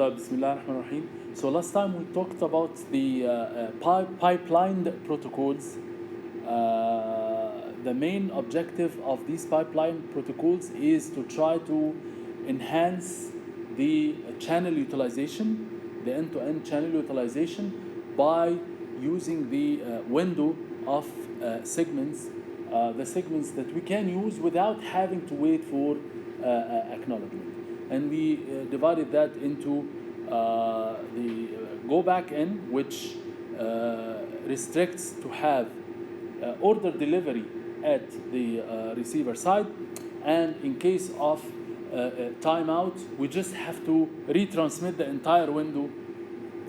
Bismillahirrahmanirrahim. So last time we talked about the pipelined protocols. The main objective of these pipeline protocols is to try to enhance the channel utilization, the end-to-end channel utilization, by using the window of segments, the segments that we can use without having to wait for acknowledgement. And we divided that into the go back in, which restricts to have order delivery at the receiver side, and in case of timeout, we just have to retransmit the entire window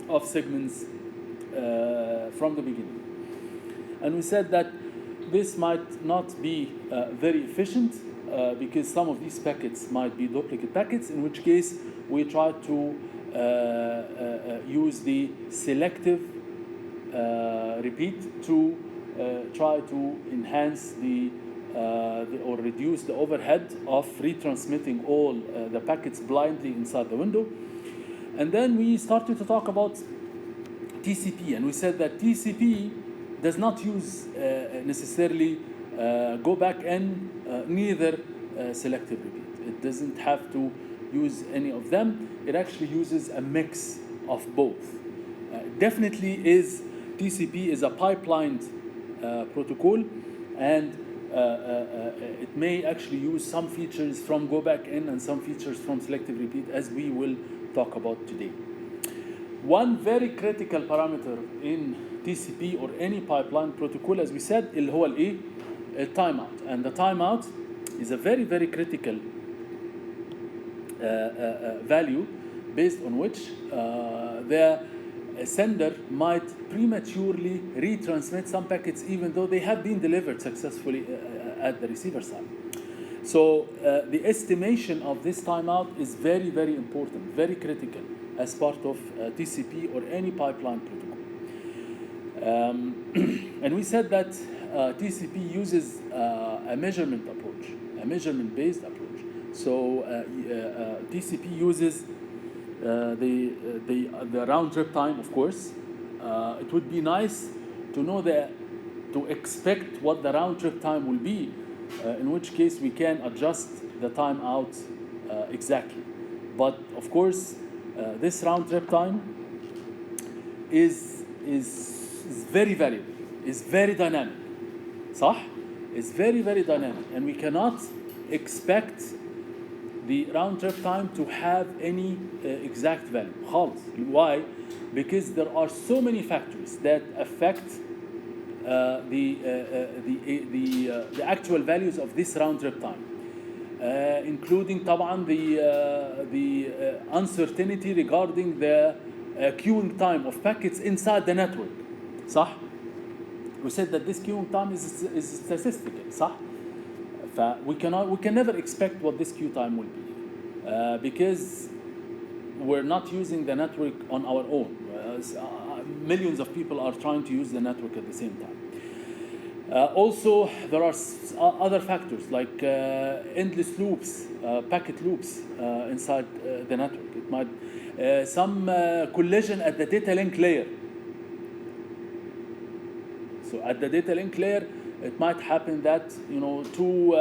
of segments from the beginning. And we said that this might not be very efficient because some of these packets might be duplicate packets, in which case we try to use the selective repeat to try to enhance or reduce the overhead of retransmitting all the packets blindly inside the window. And then we started to talk about TCP, and we said that TCP does not use necessarily go back in, neither selective repeat. It doesn't have to use any of them. It actually uses a mix of both. Definitely is TCP is a pipelined protocol, and it may actually use some features from go back in and some features from selective repeat, as we will talk about today. One very critical parameter in TCP or any pipeline protocol, as we said, اللي هو الايه؟ timeout. And the timeout is a very, very critical value based on which the sender might prematurely retransmit some packets even though they have been delivered successfully at the receiver side. So the estimation of this timeout is very, very important, very critical as part of TCP or any pipeline protocol. And we said that TCP uses a measurement approach, a measurement-based approach. So TCP uses the round-trip time, of course. It would be nice to know to expect what the round-trip time will be, in which case we can adjust the time out exactly. But of course, this round-trip time is very variable, is very dynamic. صح? It's very, very dynamic, and we cannot expect the round-trip time to have any exact value. خالص. Why? Because there are so many factors that affect the actual values of this round-trip time, including طبعا the uncertainty regarding the queuing time of packets inside the network. صح? We said that this queuing time is statistical. صح? We can never expect what this queue time will be because we're not using the network on our own. Millions of people are trying to use the network at the same time. Also, there are other factors like endless loops, packet loops inside the network. It might some collision at the data link layer. So at the data link layer, it might happen that two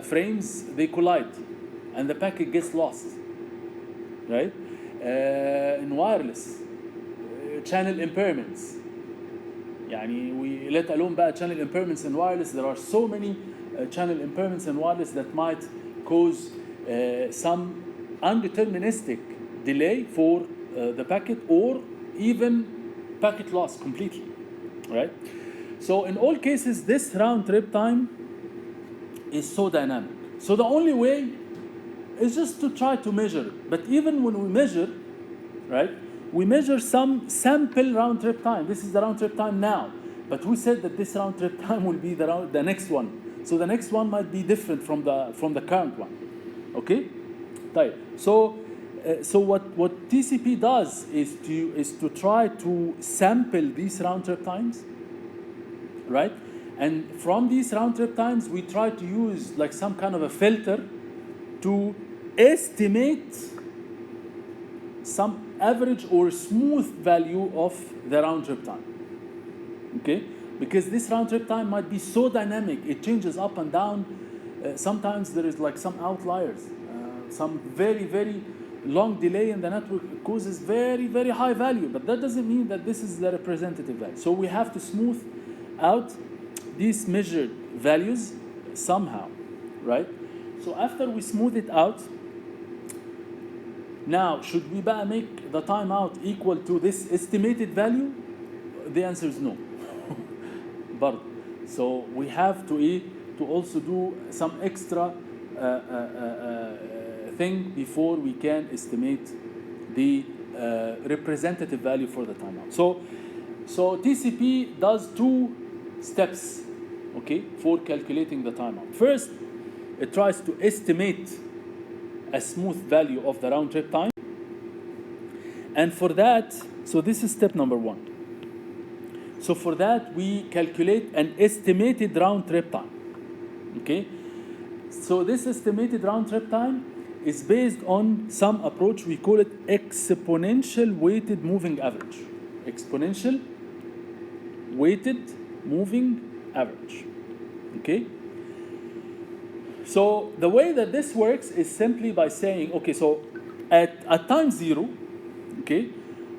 frames they collide, and the packet gets lost. Right? In wireless, channel impairments. we let alone bad channel impairments in wireless. There are so many channel impairments in wireless that might cause some undeterministic delay for the packet, or even packet loss completely. Right? So in all cases, this round-trip time is so dynamic. So the only way is just to try to measure it. But even when we measure, right, we measure some sample round-trip time. This is the round-trip time now. But we said that this round-trip time will be the next one. So the next one might be different from the current one. Okay? So what TCP does is to try to sample these round-trip times, right? And from these round-trip times, we try to use like some kind of a filter to estimate some average or smooth value of the round trip time. Okay, because this round trip time might be so dynamic, it changes up and down. Sometimes there is like some outliers, some very, very long delay in the network causes very, very high value, but that doesn't mean that this is the representative value. So we have to smooth out these measured values somehow, right? So after we smooth it out, now should we better make the timeout equal to this estimated value? The answer is no. But so we have to also do some extra thing before we can estimate the representative value for the timeout. So TCP does two steps, okay, for calculating the timeout. First, it tries to estimate a smooth value of the round trip time. And for that, so this is step number one. So for that, we calculate an estimated round trip time, okay? So this estimated round trip time is based on some approach, we call it exponential weighted moving average. Exponential weighted moving average, okay? So the way that this works is simply by saying, okay, so at time zero, okay,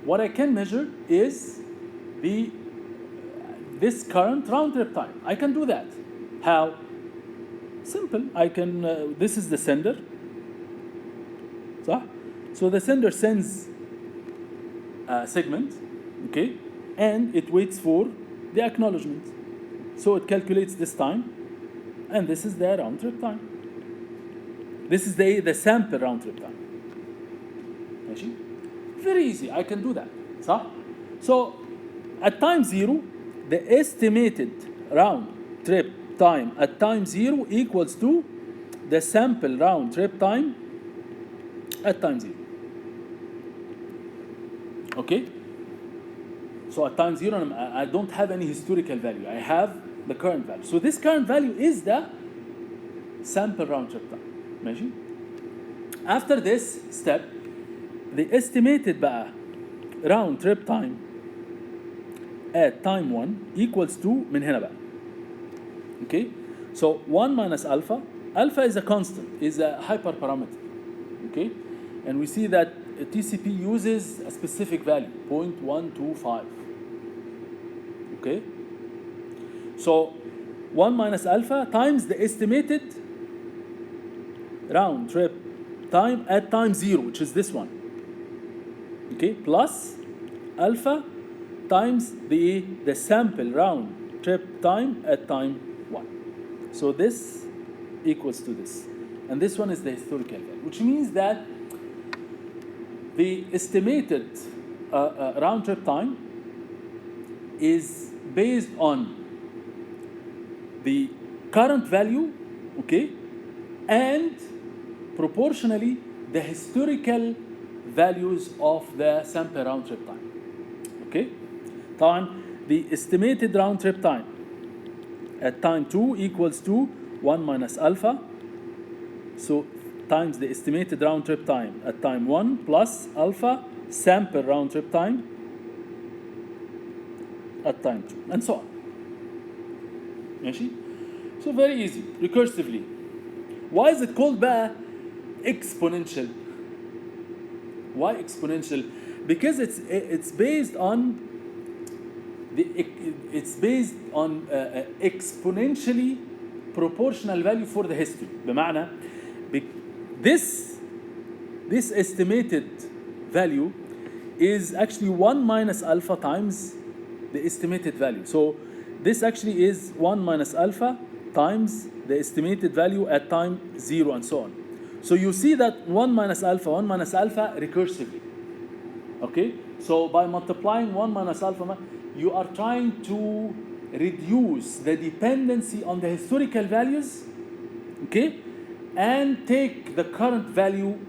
what I can measure is this current round trip time. I can do that. How? Simple. I can, this is the sender. So the sender sends a segment, okay, and it waits for the acknowledgement. So it calculates this time, and this is the round trip time. This is the sample round trip time. Very easy, I can do that. So at time zero, the estimated round trip time at time zero equals to the sample round trip time at time zero. Okay? So at time zero, I don't have any historical value. I have the current value. So this current value is the sample round trip time. ماشي? After this step, the estimated round trip time at time 1 equals to من هنا بقى. Okay? So 1 minus alpha. Alpha is a constant, is a hyperparameter. Okay? And we see that TCP uses a specific value, 0.125. Okay? So 1 minus alpha times the estimated round trip time at time 0, which is this one. Okay? Plus alpha times the sample round trip time at time 1. So this equals to this. And this one is the historical value, which means that the estimated round trip time is based on the current value, okay, and proportionally the historical values of the sample round trip time. Okay? طبعا the estimated round trip time at time 2 equals to 1 minus alpha. So times the estimated round trip time at time 1 plus alpha sample round trip time at time 2, and so on. ماشي? So very easy, recursively. Why is it called exponential? Why exponential? Because it's based on exponentially proportional value for the history. بمعنى this estimated value is actually 1 minus alpha times the estimated value. So this actually is 1 minus alpha times the estimated value at time 0, and so on. So you see that 1 minus alpha recursively. Okay? So by multiplying 1 minus alpha, you are trying to reduce the dependency on the historical values, okay, and take the current value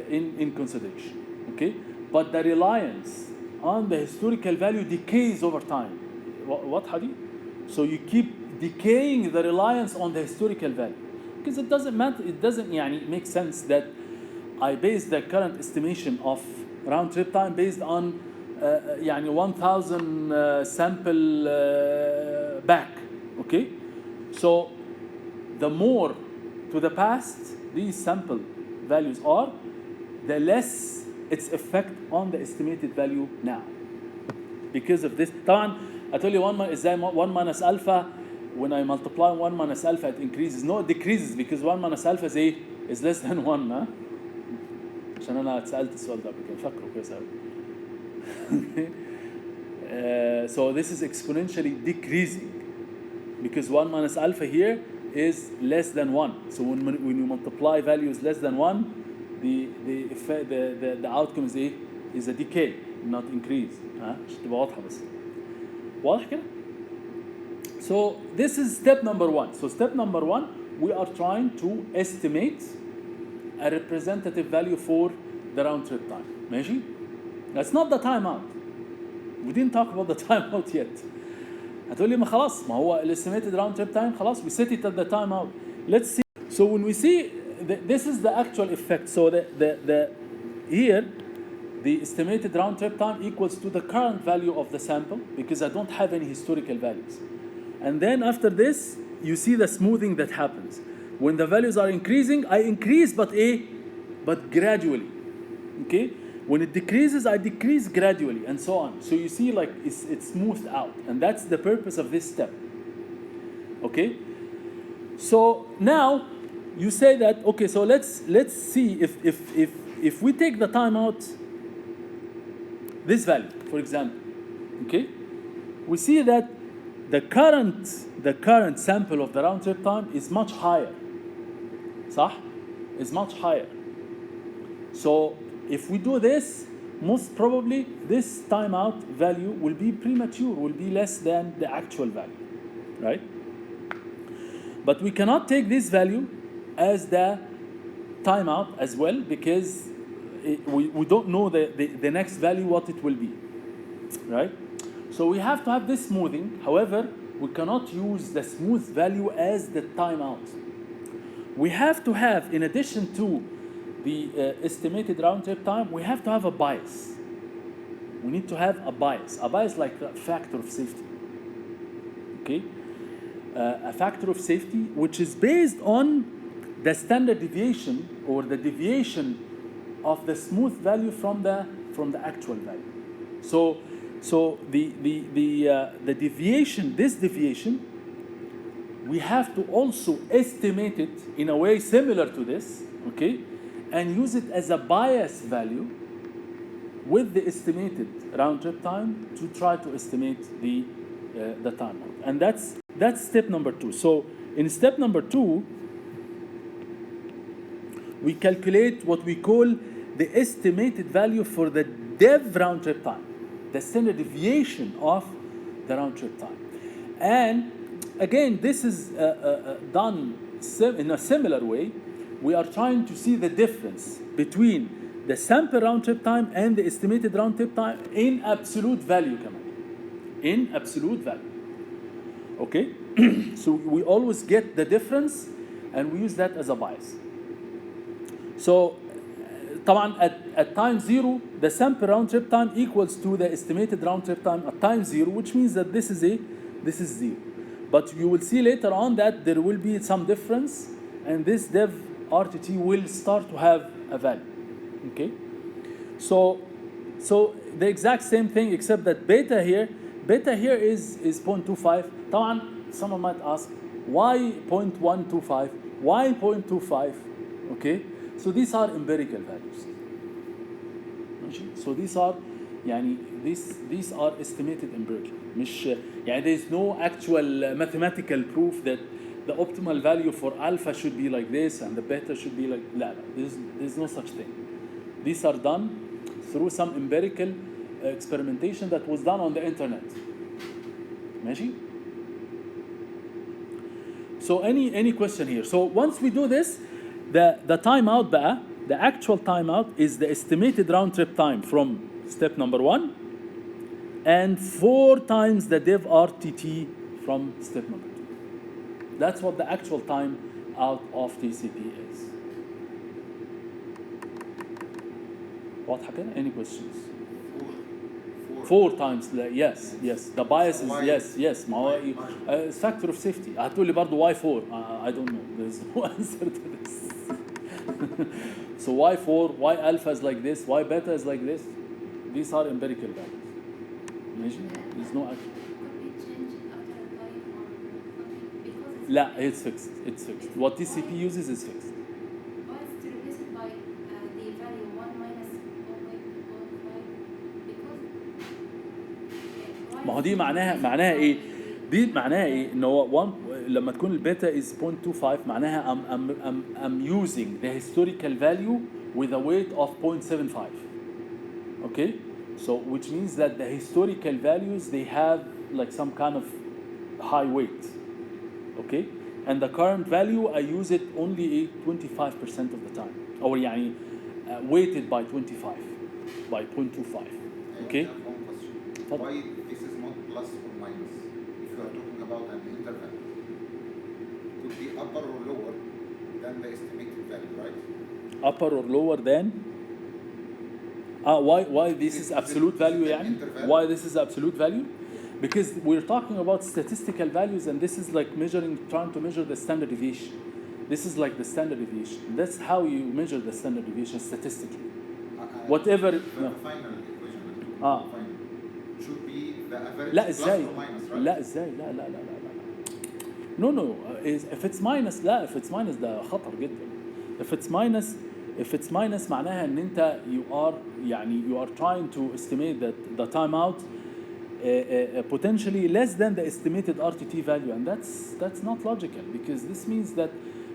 in consideration, okay? But the reliance on the historical value decays over time. What, Hadi? So you keep decaying the reliance on the historical value. Because it doesn't matter, it doesn't make sense that I base the current estimation of round trip time based on يعني 1000 sample back. Okay, so the more to the past these sample values are, the less its effect on the estimated value now. Because of this, طبعا هتقول لي 1 ازاي 1 minus alpha, when I multiply 1 minus alpha it increases. No, it decreases because 1 minus alpha is ايه؟ is less than 1. ها؟ عشان انا اتسالت السؤال ده قبل كده، فاكره كويس قوي. So this is exponentially decreasing because 1 minus alpha here is less than 1. So when you multiply values less than 1, the outcome is a decay, not increase. عشان تبقى واضحة بس. واضح كده؟ So this is step number 1. So step number 1, we are trying to estimate a representative value for the round trip time. ماشي؟ That's not the timeout. We didn't talk about the timeout yet. هتقول لي ما خلاص، ما هو estimated round trip time خلاص we set it at the timeout. Let's see. So when we see this is the actual effect. So the here the estimated round trip time equals to the current value of the sample because I don't have any historical values. And then after this, you see the smoothing that happens. When the values are increasing, I increase but gradually. Okay? When it decreases, I decrease gradually and so on. So you see like it's smoothed out. And that's the purpose of this step. Okay? So now you say that, okay, so let's see if we take the timeout, this value, for example, okay, we see that the current sample of the round trip time is much higher. صح? Is much higher. So if we do this, most probably this timeout value will be premature, will be less than the actual value, right? But we cannot take this value as the timeout as well because we don't know the next value what it will be, right? So we have to have this smoothing. However, we cannot use the smooth value as the timeout. We have to have, in addition to the estimated round trip time, we have to have a bias. We need to have a bias like a factor of safety. Okay, a factor of safety which is based on the standard deviation or the deviation of the smooth value from the actual value. So the deviation, this deviation, we have to also estimate it in a way similar to this, okay, and use it as a bias value with the estimated round trip time to try to estimate the timeout. And that's step number 2. So in step number 2, we calculate what we call the estimated value for the dev round trip time, the standard deviation of the round trip time. And again, this is done in a similar way. We are trying to see the difference between the sample round trip time and the estimated round trip time in absolute value, in absolute value. Okay? So we always get the difference and we use that as a bias. So طبعا at time 0, the sample round trip time equals to the estimated round trip time at time 0, which means that this is 0. But you will see later on that there will be some difference, and this dev RTT will start to have a value. Okay, so the exact same thing except that beta here is 0.25. طبعا someone might ask, why 0.125? Why 0.25? Okay, so these are empirical values. So these are these are estimated empirically. مش there is no actual mathematical proof that the optimal value for alpha should be like this and the beta should be like لا. There's no such thing. These are done through some empirical experimentation that was done on the internet. ماشي? So any question here? So once we do this, the timeout بقى, the actual timeout is the estimated round trip time from step number 1 and 4 times the dev RTT from step number 2. That's what the actual time out of TCP is. واضحة كده؟ Any questions? Four. 4 times yes the bias is yes ما هو factor of safety. هتقول لي برضه why 4 I don't know, there's no answer to this. So why 4, why alpha is like this, why beta is like this, these are empirical values. ماشي؟ there's no action. لا it's fixed what TCP uses is fixed. ما هو دي معناها ايه؟ دي معناها ايه؟ ان هو 1 لما تكون البيتا is 0.25 معناها I'm using the historical value with a weight of 0.75. Okay? So which means that the historical values they have like some kind of high weight. Okay? And the current value I use it only 25% of the time. Or يعني weighted by 25 by 0.25. Okay? Why this is not plus or minus? If you are talking about an interval, could be upper or lower than the estimated value, right? Upper or lower than? Why this is absolute value يعني? Why this is absolute value? Because we're talking about statistical values and this is like trying to measure the standard deviation. This is like the standard deviation. That's how you measure the standard deviation statistically. Whatever. The final equation. Should be the average لا plus ازاي؟ or minus, right? لا ازاي؟ لا. No. If it's minus ده خطر جدا. If it's minus معناها ان انت you are trying to estimate that the timeout potentially less than the estimated RTT value, and that's not logical because this means that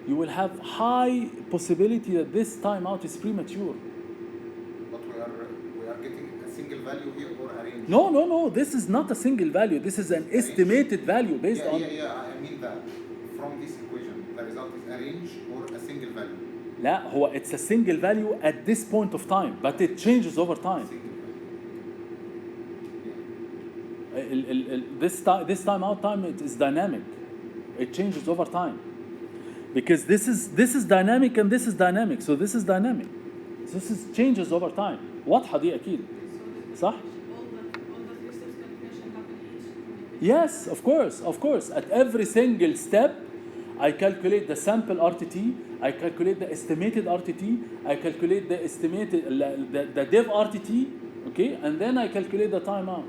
you will have high possibility that this timeout is premature. But we are getting a single value here or a range? No. This is not a single value. This is an estimated value based on. Yeah. I mean that from this equation, the result is a range or a single value. لا هو it's a single value at this point of time, but it changes over time. This timeout time it is dynamic. It changes over time because this is dynamic and this is dynamic. So this is dynamic. This is changes over time. واضحة دي أكيد. صح؟ Yes, of course. At every single step, I calculate the sample RTT, I calculate the estimated RTT, I calculate the estimated the dev RTT, okay, and then I calculate the timeout.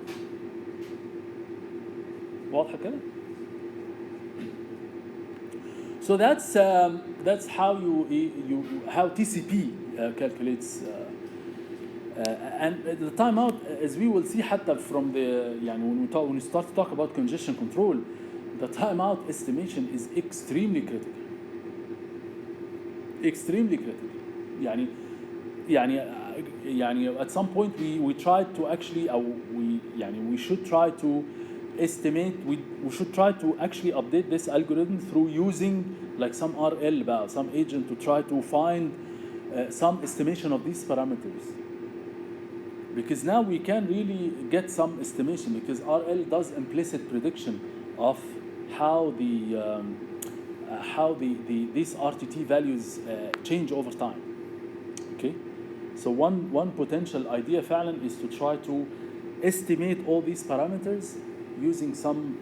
واضحة كده؟ So that's how how TCP calculates. And the timeout, as we will see حتى from the when we start to talk about congestion control, the timeout estimation is extremely critical. يعني at some point we tried to actually we should try to estimate, we should try to actually update this algorithm through using like some RL بقى, some agent to try to find some estimation of these parameters. Because now we can really get some estimation because RL does implicit prediction of how these RTT values change over time. Okay, so one potential idea فعلا is to try to estimate all these parameters using some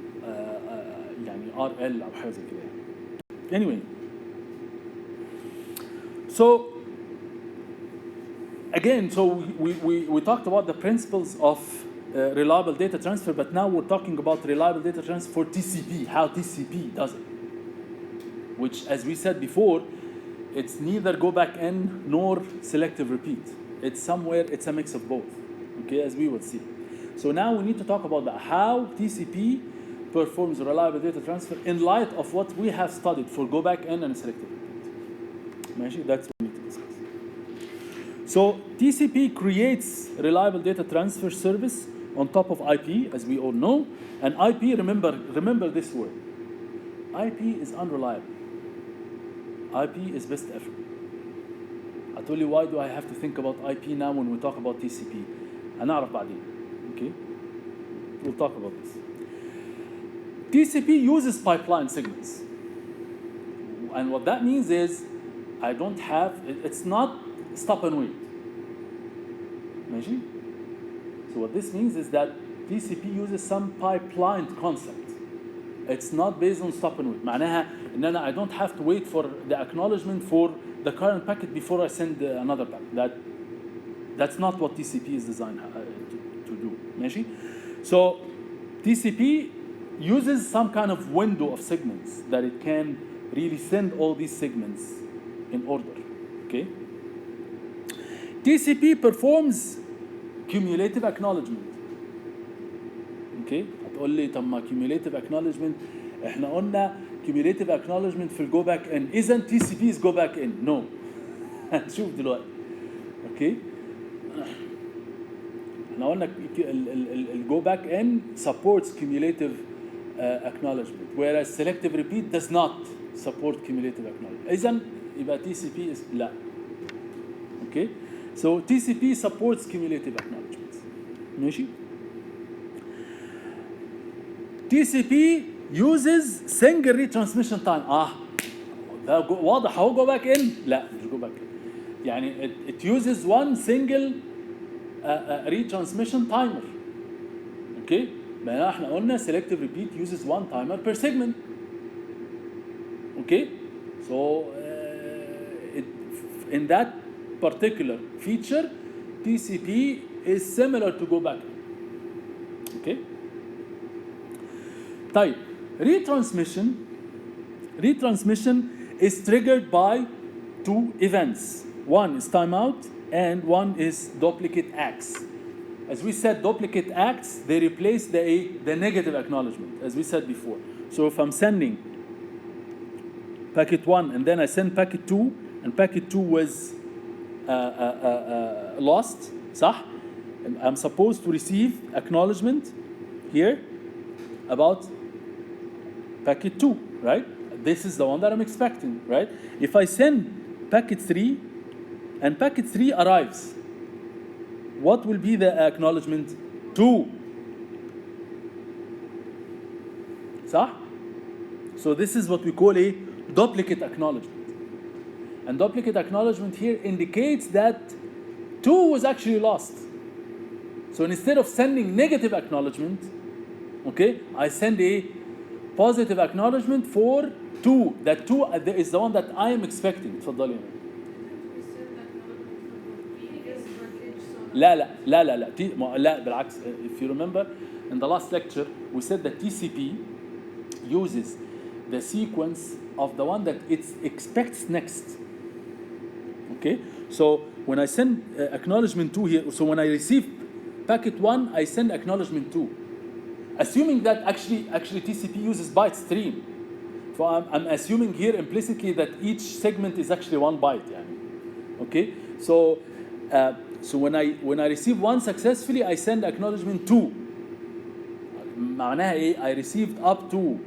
RL أو حاجة زي كده. Anyway, so again, so we talked about the principles of reliable data transfer, but now we're talking about reliable data transfer for TCP, how TCP does it. Which, as we said before, it's neither go back in nor selective repeat. It's a mix of both, okay, as we will see. So now we need to talk about how TCP performs reliable data transfer in light of what we have studied for go back in and selective repeat. That's what we need to discuss. So TCP creates reliable data transfer service on top of IP, as we all know. And IP, remember this word. IP is unreliable. IP is best effort. I told you, why do I have to think about IP now when we talk about TCP? هنعرف بعدين. Okay? We'll talk about this. TCP uses pipeline signals. And what that means is, it's not stop and wait. ماشي. So what this means is that TCP uses some pipeline concept. It's not based on stop and wait. معناها ان انا I don't have to wait for the acknowledgement for the current packet before I send another packet. That's not what TCP is designed to do. ماشي. So TCP uses some kind of window of segments that it can really send all these segments in order. Okay. TCP performs cumulative acknowledgement. Okay. هتقول لي طب ما cumulative acknowledgement احنا قلنا cumulative acknowledgement في الجو باك ان. اذا TCP is go back in. No. هنشوف دلوقتي. Okay. احنا قلنا الجو باك ان supports cumulative acknowledgement, whereas selective repeat does not support cumulative acknowledgement. إذا يبقى TCP is لا. Okay. So TCP supports cumulative acknowledgement. ماشي. TCP uses single retransmission time. ده واضح اهو جو باك ان. لا مش جو باك ان. يعني it uses one single retransmission timer. Okay. بقى احنا قلنا selective repeat uses one timer per segment. Okay. So in that particular feature, TCP is similar to go back. Okay. طيب retransmission is triggered by two events. One is timeout and one is duplicate acts. As we said, duplicate acts, they replace the negative acknowledgement, as we said before. So if I'm sending packet 1 and then I send packet 2 and packet 2 was lost, صح? I'm supposed to receive acknowledgement here about packet 2, right? This is the one that I'm expecting, right? If I send packet 3 and packet 3 arrives, what will be the acknowledgement? 2. صح? So this is what we call a duplicate acknowledgement. And duplicate acknowledgement here indicates that 2 was actually lost. So instead of sending negative acknowledgement, okay, I send a positive acknowledgement for 2. That 2 is the one that I am expecting. تفضلي. لا بالعكس. If you remember in the last lecture we said that TCP uses the sequence of the one that it expects next. Okay, so when I send acknowledgement 2 here, so when I receive packet 1 I send acknowledgement 2, assuming that actually TCP uses byte stream. So I'm assuming here implicitly that each segment is actually 1 byte. Okay, so when I receive 1 successfully I send acknowledgement 2. معناها ايه؟ I received up to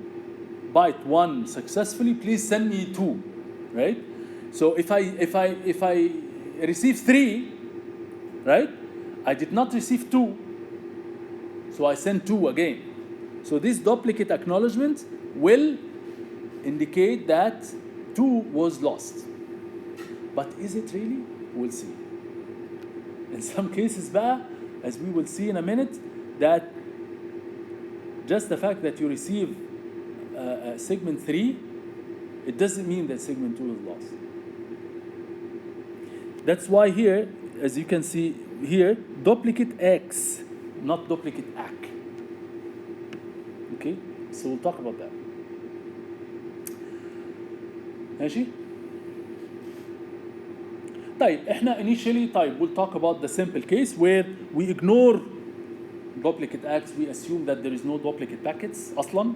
byte 1 successfully, please send me 2, right? So if I receive 3, right? I did not receive 2, so I send 2 again. So this duplicate acknowledgement will indicate that 2 was lost. But is it really? We'll see. In some cases بقى, as we will see in a minute, that just the fact that you receive segment 3, it doesn't mean that segment 2 is lost. That's why here, as you can see here, duplicate X, not duplicate ACK. Okay, so we'll talk about that. ماشي؟ طيب احنا initially we'll talk about the simple case where we ignore duplicate acts. We assume that there is no duplicate packets أصلاً.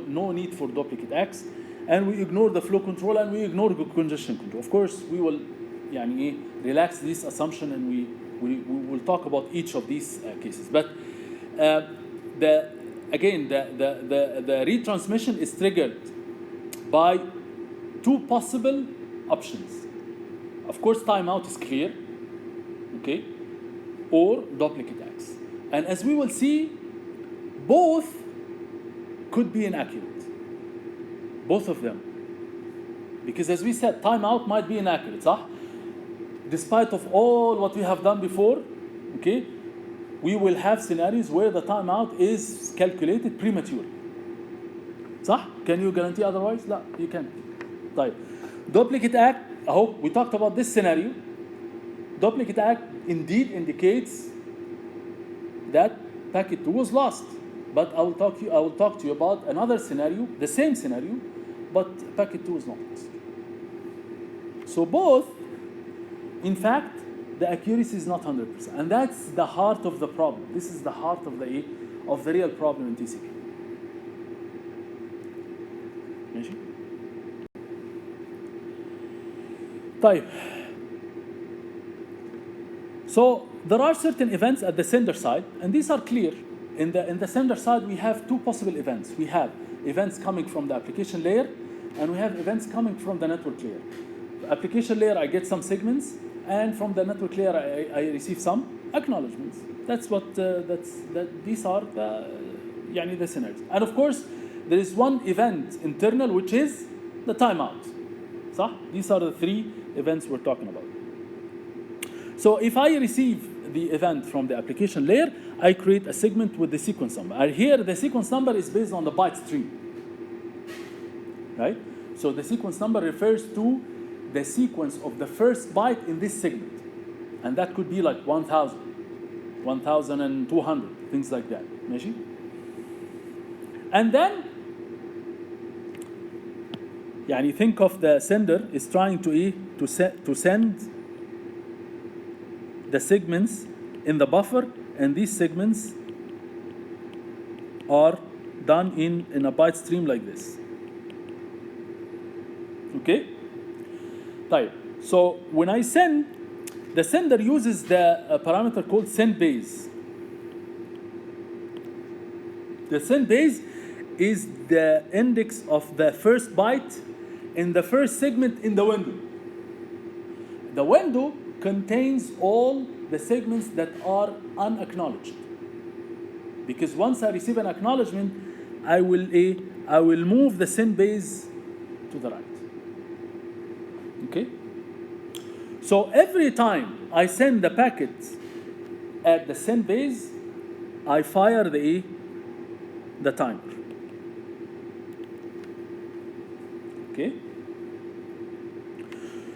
No need for duplicate acts, and we ignore the flow control and we ignore congestion control. Of course, we will relax this assumption and we will talk about each of these cases. But the retransmission is triggered by 2 possible options. Of course, timeout is clear, okay, or duplicate acts. And as we will see, both could be inaccurate. Both of them. Because as we said, timeout might be inaccurate, صح? despite of all what we have done before, okay, we will have scenarios where the timeout is calculated prematurely. صح؟ Can you guarantee otherwise? لا, you can't. طيب. Duplicate act, I hope we talked about this scenario. Duplicate act indeed indicates that packet 2 was lost. But I will talk to you about another scenario, the same scenario, but packet 2 is not lost. So both, in fact, the accuracy is not 100%. And that's the heart of the problem. This is the heart of the real problem in TCP. ماشي؟ طيب. So there are certain events at the sender side, and these are clear. In the sender side, we have two possible events. We have events coming from the application layer, and we have events coming from the network layer. The application layer, I get some segments, and from the network layer, I receive some acknowledgements. That's what these are the scenarios. And of course, there is one event internal, which is the timeout. So these are the three events we're talking about. So if I receive the event from the application layer, I create a segment with the sequence number. And here, the sequence number is based on the byte stream, right? So the sequence number refers to the sequence of the first byte in this segment. And that could be like 1,000, 1,200, things like that. ماشي? And then, think of the sender is trying to send the segments in the buffer, and these segments are done in a byte stream like this. Okay? Right. So when I send, the sender uses the parameter called send base. The send base is the index of the first byte in the first segment in the window. The window contains all the segments that are unacknowledged. Because once I receive an acknowledgement, I will move the send base to the right. Okay? So every time I send the packet at the send base, I fire the timer. Okay?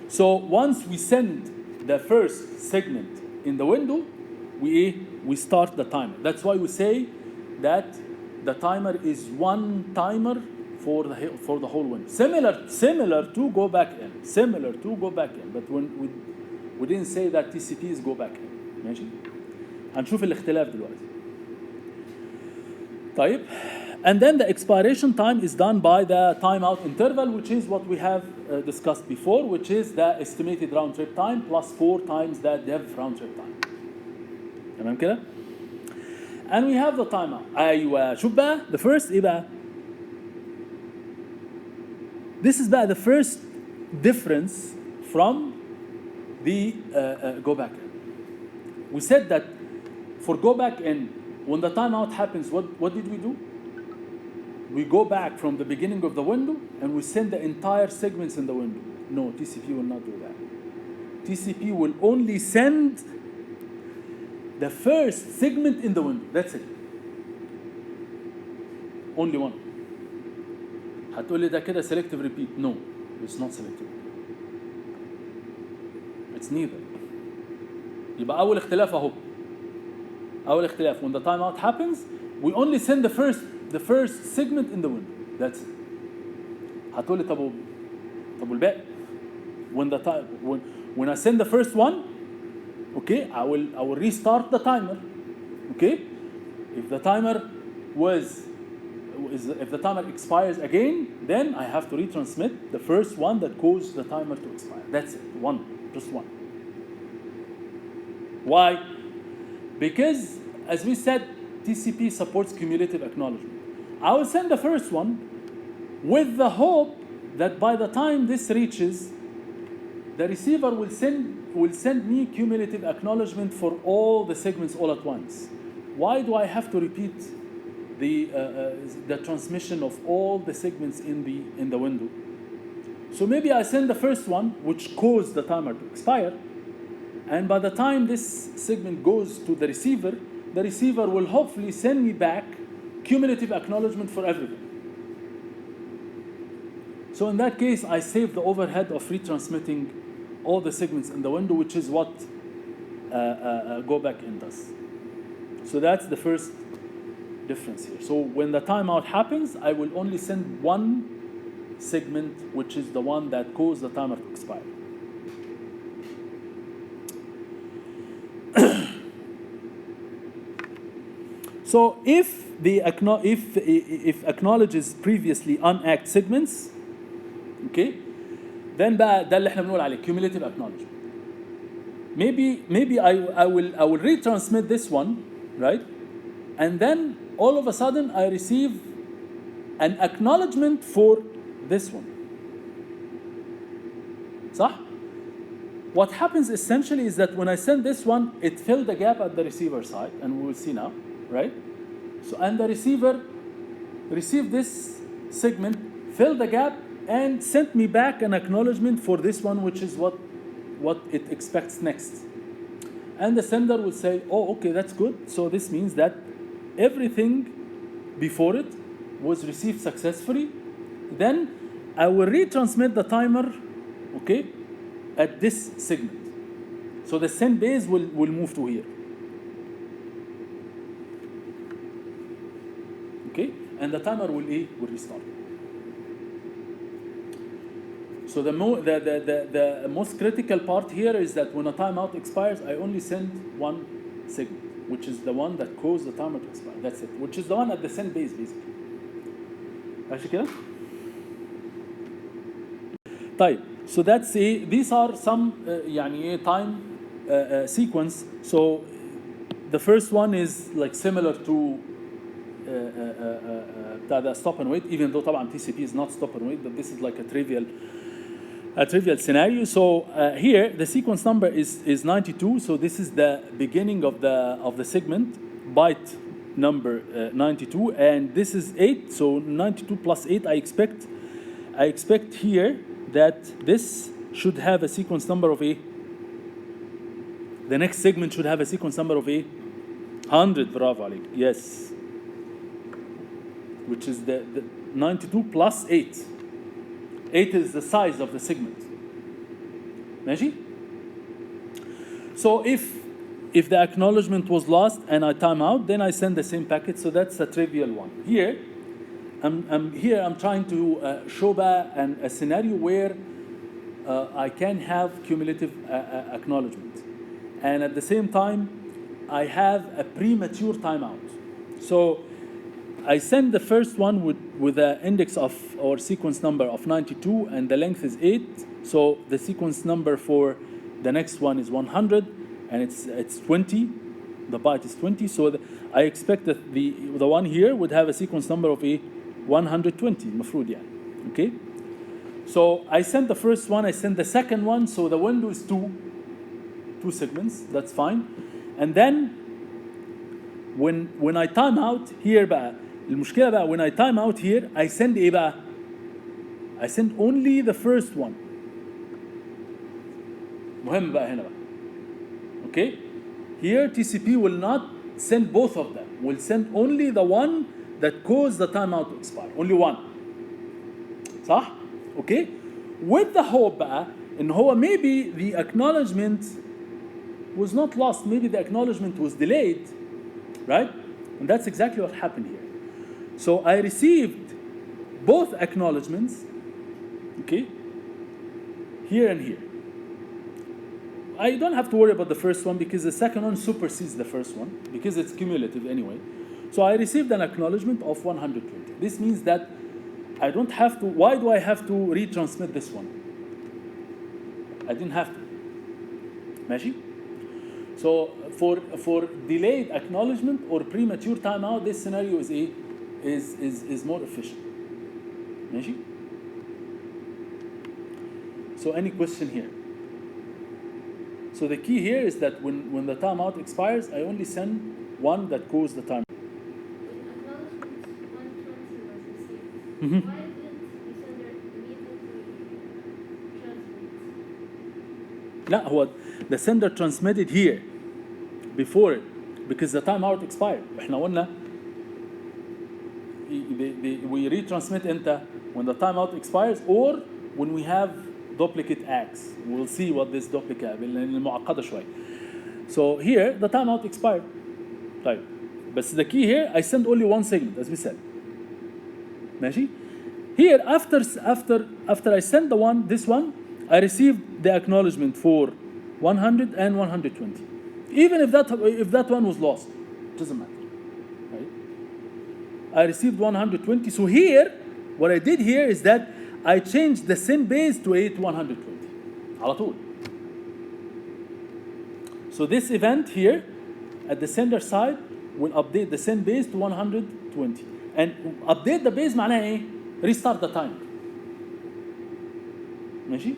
So once we send the first segment in the window, we start the timer. That's why we say that the timer is one timer for the whole window. Similar to go back in. But when we didn't say that TCP is go back in. ماشي؟ هنشوف الاختلاف دلوقتي. طيب. And then the expiration time is done by the timeout interval, which is what we have discussed before, which is the estimated round trip time plus 4 times the dev round trip time. تمام كده؟ And we have the timeout. أيوة شوف بقى the first إيه بقى؟ This is بقى the first difference from the go back in. We said that for go back in, when the timeout happens, what did we do? We go back from the beginning of the window and we send the entire segments in the window. No, TCP will not do that. TCP will only send the first segment in the window. That's it. Only one. هتقول لي ده كده selective repeat. No, it's not selective. It's neither. يبقى أول اختلاف أهو. أول اختلاف. When the timeout happens, we only send the first segment in the window. That's it. هتقول لي طب والباقي؟ When I send the first one, okay, I will restart the timer. Okay? If the timer expires again, then I have to retransmit the first one that caused the timer to expire. That's it. Just one. Why? Because, as we said, TCP supports cumulative acknowledgement. I will send the first one with the hope that by the time this reaches, the receiver will send me cumulative acknowledgement for all the segments all at once. Why do I have to repeat the transmission of all the segments in the window? So maybe I send the first one, which caused the timer to expire, And by the time this segment goes to the receiver will hopefully send me back cumulative acknowledgement for everything. So in that case, I save the overhead of retransmitting all the segments in the window, which is what go back in does. So that's the first difference here. So when the timeout happens, I will only send one segment, which is the one that caused the timer to expire. So if acknowledges previously unact segments, okay, then بقى ده اللي احنا بنقول عليه cumulative acknowledgement. Maybe I will retransmit this one, right? And then all of a sudden I receive an acknowledgement for this one. صح? What happens essentially is that when I send this one, it filled the gap at the receiver side, and we will see now, right? So, and the receiver received this segment, filled the gap, and sent me back an acknowledgement for this one, which is what it expects next. And the sender will say, oh, okay, that's good. So this means that everything before it was received successfully. Then I will retransmit the timer, okay, at this segment. So the send base will move to here. Okay, and the timer will restart. So the most critical part here is that when a timeout expires, I only send one segment, which is the one that caused the timer to expire. That's it, which is the one at the send base basically. ماشي كده؟ طيب, so that's these are some يعني time sequence. So the first one is like similar to the stop and wait, even though طبعا TCP is not stop and wait, but this is like a trivial scenario. So here the sequence number is 92. So this is the beginning of the segment, byte number 92, and this is 8. So 92 plus 8. I expect here that this should have a sequence number of the next segment should have a sequence number of 100. Bravo عليك. Yes. Which is the 92 plus 8. 8 is the size of the segment. ماشي? So if the acknowledgement was lost and I time out, then I send the same packet. So that's a trivial one. Here, I'm trying to show a scenario where I can have cumulative acknowledgement, and at the same time I have a premature timeout. So I send the first one with an index of or sequence number of 92, and the length is 8. So the sequence number for the next one is 100, and it's 20. The byte is 20. So I expect that the one here would have a sequence number of 120. مفروض يعني. Okay. So I send the first one. I send the second one. So the window is two segments. That's fine. And then when I time out here بقى, المشكلة بقى when I time out here, I send ايه بقى? I send only the first one. مهم بقى هنا بقى. Okay? Here TCP will not send both of them. Will send only the one that caused the timeout to expire. Only one. صح? Okay? With the hope بقى إن هو maybe the acknowledgement was not lost. Maybe the acknowledgement was delayed, right? And that's exactly what happened here. So I received both acknowledgements, okay, here and here. I don't have to worry about the first one because the second one supersedes the first one because it's cumulative anyway. So I received an acknowledgement of 120. This means that I don't have to. Why do I have to retransmit this one? I didn't have to. ماشي? So for delayed acknowledgement or premature timeout, this scenario is more efficient. ماشي? So any question here? So the key here is that when the timeout expires, I only send one that caused the time. Mm-hmm. Why didn't the sender immediately transmit? لا هو the sender transmitted here before it because the timeout expired. احنا قلنا we retransmit امتى when the timeout expires or when we have duplicate acts. We'll see what this duplicate لأن معقدة شوية. So here the timeout expired. طيب بس the key here I send only one segment as we said. ماشي. Here after I send this one I received the acknowledgement for 100 and 120. Even if that one was lost, it doesn't matter. Right? I received 120. So here, what I did here is that I changed the send base to 120. على طول. So this event here at the sender side will update the send base to 120. And update the base معناها ايه؟ Restart the time. ماشي؟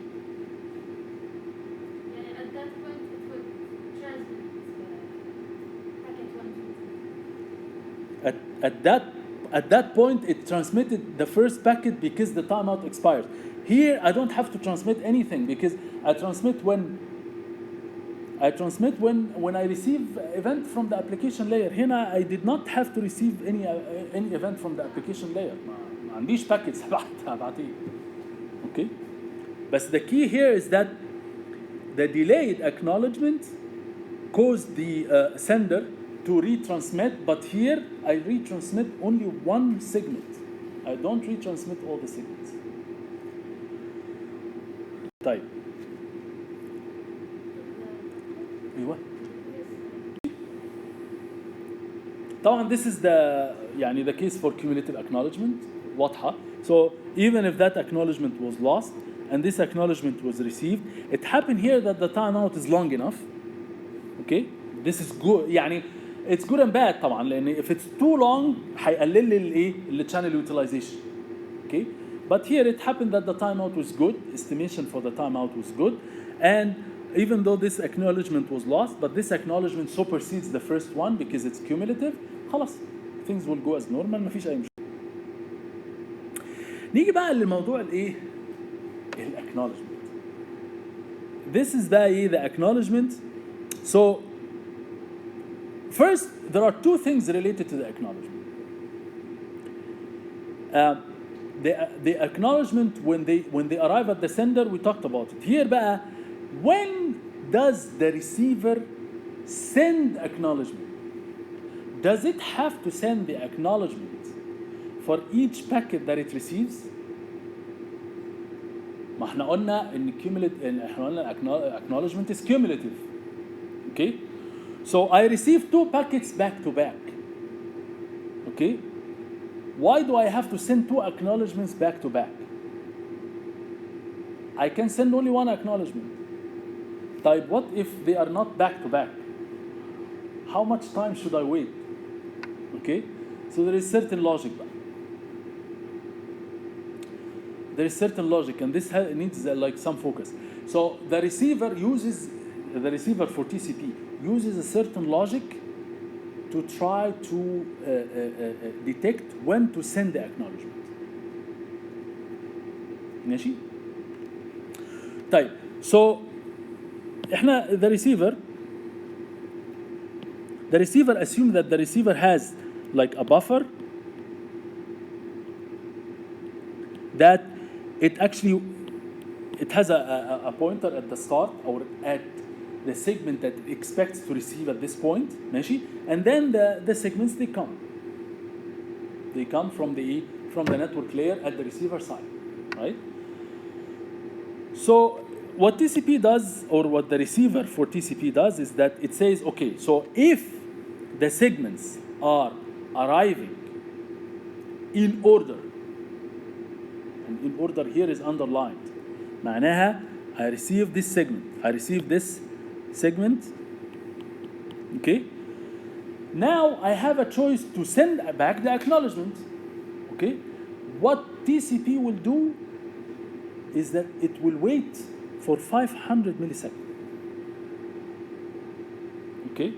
At that point, it transmitted the first packet because the timeout expired. Here, I don't have to transmit anything because I transmit when I receive event from the application layer. Here, I did not have to receive any event from the application layer. ما عنديش packets هبعتيه. Okay? But the key here is that the delayed acknowledgement caused the sender to retransmit, but here I retransmit only one segment. I don't retransmit all the segments. طيب. ايوه. طبعا this is the case for cumulative acknowledgement واضحة. So even if that acknowledgement was lost and this acknowledgement was received, it happened here that the timeout is long enough. Okay? This is good. It's good and bad طبعا لأن if it's too long هيقلل لي ال channel utilization. Okay? But here it happened that the timeout was good, estimation for the timeout was good, and even though this acknowledgement was lost, but this acknowledgement supersedes the first one because it's cumulative, خلاص things will go as normal مفيش أي مشكلة. نيجي بقى للموضوع acknowledgement. This is the acknowledgement. So first, there are two things related to the acknowledgement. The acknowledgement when they arrive at the sender, we talked about it. Here بقى, when does the receiver send acknowledgement? Does it have to send the acknowledgement for each packet that it receives? ما احنا قلنا ان acknowledgement is cumulative. Okay? So I receive two packets back to back. Okay? Why do I have to send two acknowledgements back to back? I can send only one acknowledgement. Type, what if they are not back to back? How much time should I wait? Okay? So there is certain logic. There is certain logic, and this needs some focus. So the receiver for TCP uses a certain logic to try to detect when to send the acknowledgement. ماشي؟ طيب, so احنا the receiver assume that the receiver has like a buffer that it has a pointer at the start or at the segment that it expects to receive at this point, ماشي? And then the segments they come from the network layer at the receiver side, right? So what TCP does, or what the receiver for TCP does, is that it says, okay, so if the segments are arriving in order, and in order here is underlined, معناها I receive this segment, okay? Now I have a choice to send back the acknowledgement, okay? What TCP will do is that it will wait for 500 milliseconds, okay?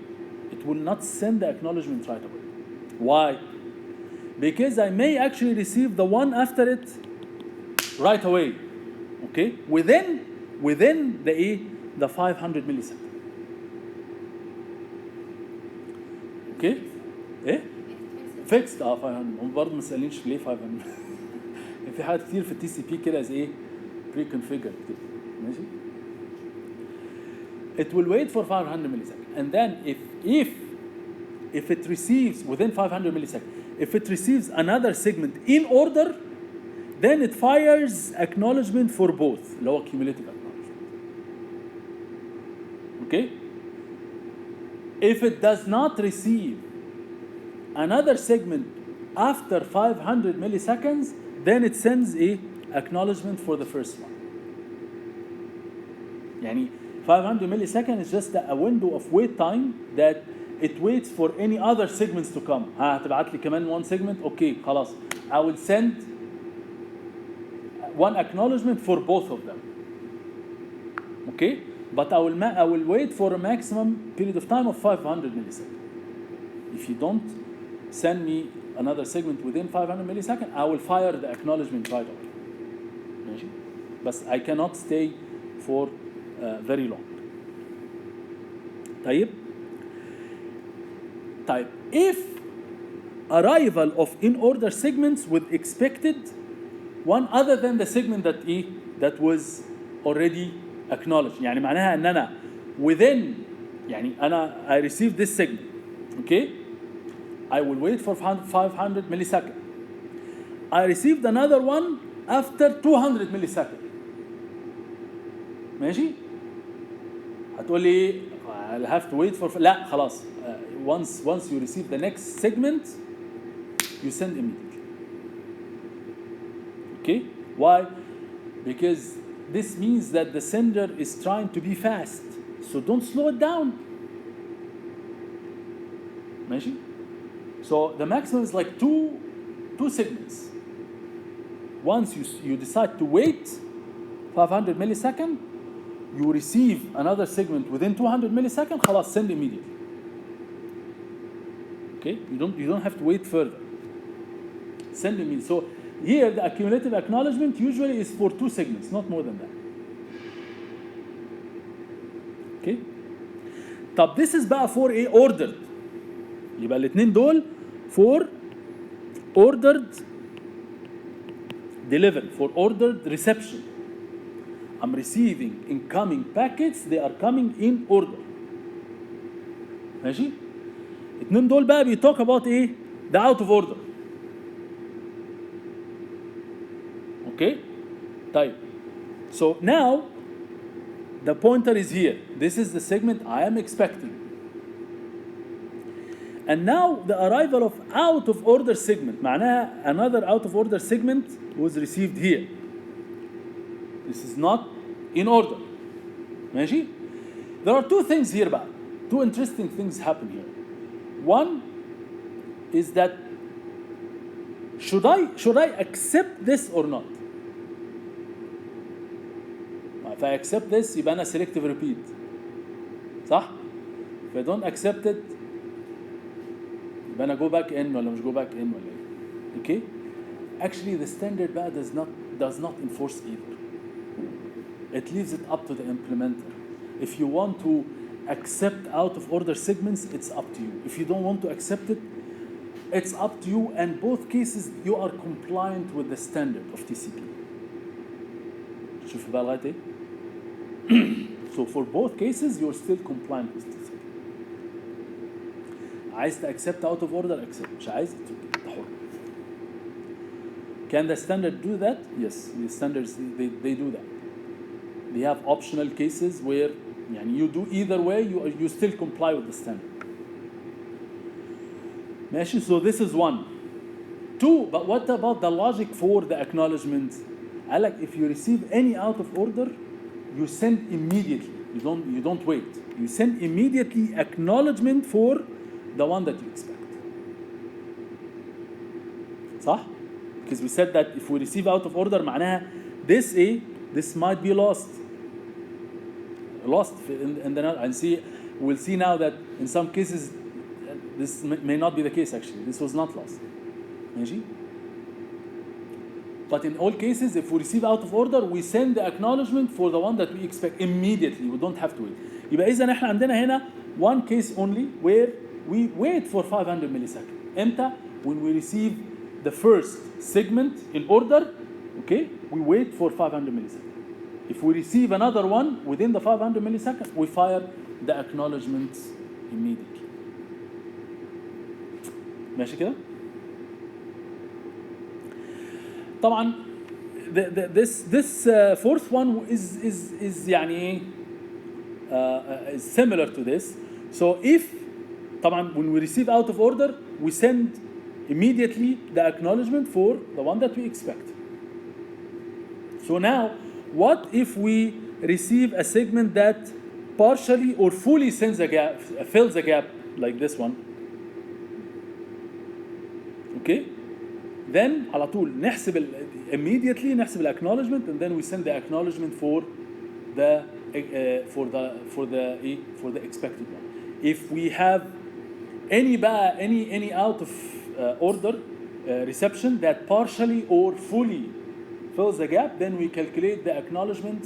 It will not send the acknowledgement right away. Why? Because I may actually receive the one after it right away, okay? Within the 500 millisecond. اوكي ايه فيكست 500 هم برضه ما سالينش ليه 500 في حاجات كتير في التي سي بي كده زي ايه بري كونفيجرد كده ماشي. It will wait for 500 milliseconds and then if it receives within 500 milliseconds, if it receives another segment in order, then it fires acknowledgement for both, اللي هو cumulative acknowledgement. Okay? If it does not receive another segment after 500 milliseconds, then it sends a acknowledgement for the first one. يعني 500 milliseconds is just a window of wait time that it waits for any other segments to come. هتبعت لي كمان one segment, okay خلاص. I will send one acknowledgement for both of them. Okay? But I will wait for a maximum period of time of 500 milliseconds. If you don't send me another segment within 500 milliseconds, I will fire the acknowledgement right away. ماشي؟ But I cannot stay for very long. طيب if arrival of in order segments with expected one other than the segment that was already acknowledged. يعني معناها ان انا within يعني انا I received this segment. Okay? I will wait for 500 milliseconds. I received another one after 200 milliseconds. ماشي؟ هتقول لي I'll have to wait for لا خلاص once you receive the next segment you send immediately. Okay? Why? Because this means that the sender is trying to be fast, so don't slow it down. ماشي؟ So the maximum is like two segments. Once you decide to wait 500 milliseconds, you receive another segment within 200 milliseconds, خلاص send immediately. Okay? You don't have to wait further. Send immediately. So here the accumulative acknowledgement usually is for 2 segments, not more than that. Okay? طب this is بقى for a ordered. يبقى الاثنين دول for ordered delivery, for ordered reception. I'm receiving incoming packets, they are coming in order. ماشي؟ الاثنين دول بقى talk about ايه؟ the out of order. Okay? طيب. So now the pointer is here. This is the segment I am expecting. And now the arrival of out of order segment معناها another out of order segment was received here. This is not in order. ماشي؟ There are 2 things here بقى. 2 interesting things happen here. One is that should I accept this or not? If I accept this يبقى أنا selective repeat. صح؟ If I don't accept it يبقى أنا go back in ولا مش go back in ولا إيه؟ Okay? Actually the standard بقى does not enforce either. It leaves it up to the implementer. If you want to accept out of order segments, it's up to you. If you don't want to accept it, it's up to you. And both cases, you are compliant with the standard of TCP. شوف بقى لغاية إيه؟ So for both cases, you're still compliant with TCP. عايز to accept out of order, accept. مش عايز تحر. Can the standard do that? Yes, the standards they do that. They have optional cases where you do either way, you still comply with the standard. ماشي, so this is 1. 2, but what about the logic for the acknowledgement? I like if you receive any out of order, you send immediately. You don't wait. You send immediately acknowledgement for the one that you expect. صح? Because we said that if we receive out of order معناها this might be lost in the and we'll see now that in some cases this may not be the case. Actually this was not lost. ماشي. But in all cases, if we receive out of order, we send the acknowledgement for the one that we expect immediately. We don't have to wait. يبقى إذا إحنا عندنا هنا one case only where we wait for 500 milliseconds. إمتى؟ When we receive the first segment in order, okay, we wait for 500 milliseconds. If we receive another one within the 500 milliseconds, we fire the acknowledgements immediately. ماشي كده؟ طبعا this fourth one is يعني is similar to this. So if طبعا when we receive out of order, we send immediately the acknowledgement for the one that we expect. So now, what if we receive a segment that partially or fully fills a gap like this one? Okay? Then على طول نحسب immediately نحسب the acknowledgement, and then we send the acknowledgement for the expected one. If we have any out of order reception that partially or fully fills the gap, then we calculate the acknowledgement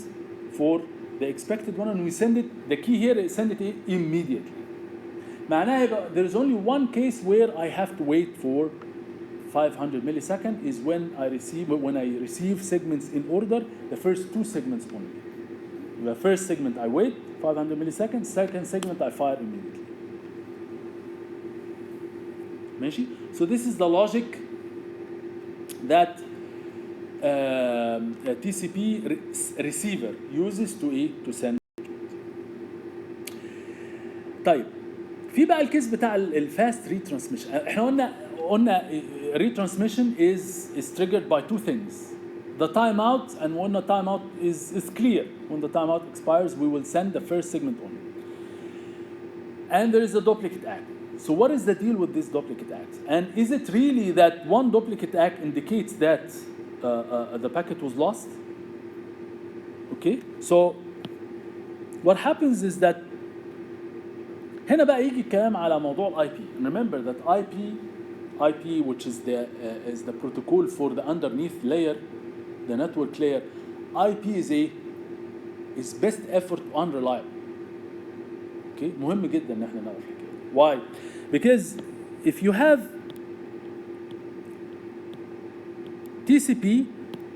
for the expected one and we send it. The key here is send it immediately. معناها there is only one case where I have to wait for 500 milliseconds is when I receive segments in order, the first two segments only. The first segment I wait 500 milliseconds, second segment I fire immediately. ماشي? So this is the logic that a TCP receiver uses to send. طيب في بقى الكيس بتاع الفاست ريترانسميشن. احنا قلنا retransmission is triggered by two things: the timeout, and when the timeout is clear, when the timeout expires, we will send the first segment only. And there is a duplicate act. So what is the deal with this duplicate act? And is it really that one duplicate act indicates that the packet was lost? Okay, so what happens is that هنا بقى يجي الكلام على موضوع الاي بي. Remember that IP, which is the protocol for the underneath layer, the network layer. IP is best effort unreliable. Okay, مهم جدا ان احنا نعرف الحكايه. Why? Because if you have TCP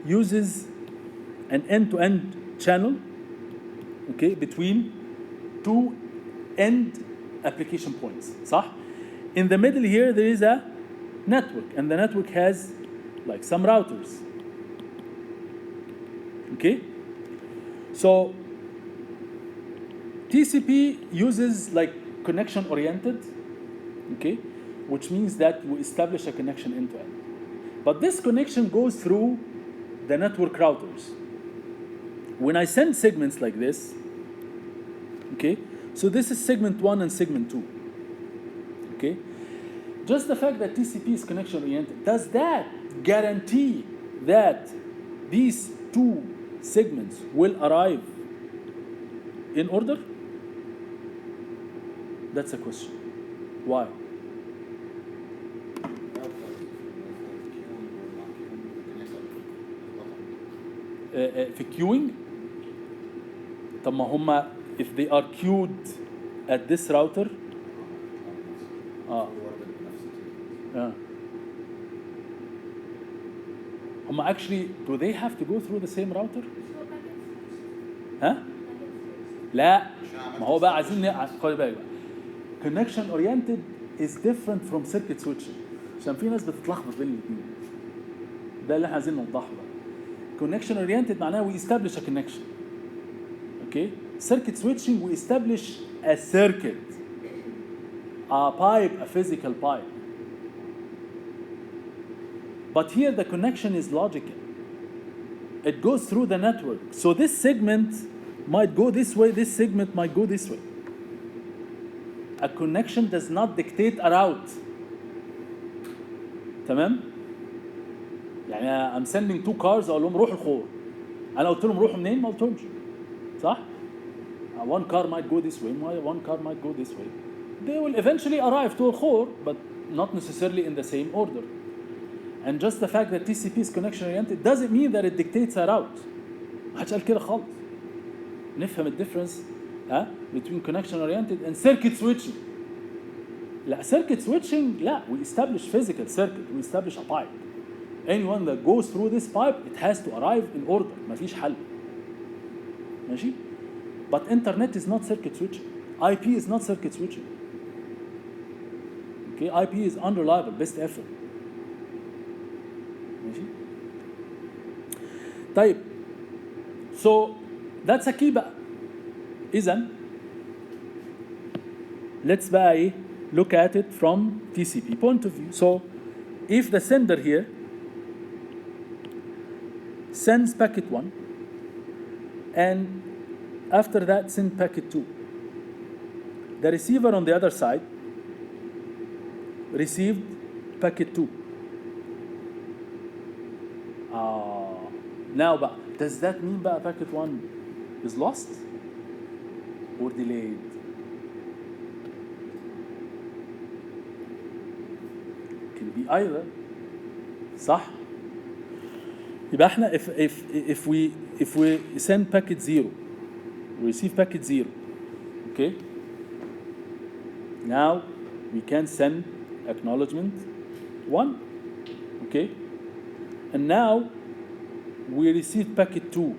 uses an end-to-end channel, okay, between two end application points. صح? In the middle here there is a network, and the network has like some routers. Okay? So TCP uses like connection oriented, okay, which means that we establish a connection end to end. But this connection goes through the network routers. When I send segments like this, okay, so this is segment 1 and segment 2. Okay? Just the fact that TCP is connection oriented, does that guarantee that these two segments will arrive in order? That's a question. Why? في queuing. طب ما هما if they are queued at this router. Actually, do they have to go through the same router? ها؟ لا، ما هو بقى عايزين خلي بالك بقى. Connection oriented is different from circuit switching. عشان في ناس بتتلخبط بين الاثنين. ده اللي احنا عايزين نوضحه بقى. Connection oriented معناه we establish a connection. Okay? Circuit switching we establish a circuit. A pipe, a physical pipe. But here the connection is logical. It goes through the network. So this segment might go this way, this segment might go this way. A connection does not dictate a route. تمام؟ يعني I'm sending two cars أقول لهم روحوا الخور. أنا قلت لهم روحوا منين؟ ما قلتهمش. صح؟ One car might go this way, one car might go this way. They will eventually arrive to الخور, but not necessarily in the same order. And just the fact that TCP is connection oriented doesn't mean that it dictates a route. محدش قال كده خالص. نفهم الديفرنس between connection oriented and circuit switching. لا circuit switching لا, we establish physical circuit, we establish a pipe. Anyone that goes through this pipe, it has to arrive in order. مفيش حل. ماشي؟ But internet is not circuit switching. IP is not circuit switching. Okay, IP is unreliable, best effort. ماشي؟ طيب. So that's a key بقى. إذن let's بقى إيه? Look at it from TCP point of view. So if the sender here sends packet 1 and after that send packet 2, the receiver on the other side received packet 2. Now بقى, does that mean بقى packet 1 is lost or delayed? Can be either. صح؟ يبقى احنا if we send packet 0, we receive packet 0, okay? Now we can send acknowledgement 1, okay? And now we receive packet 2.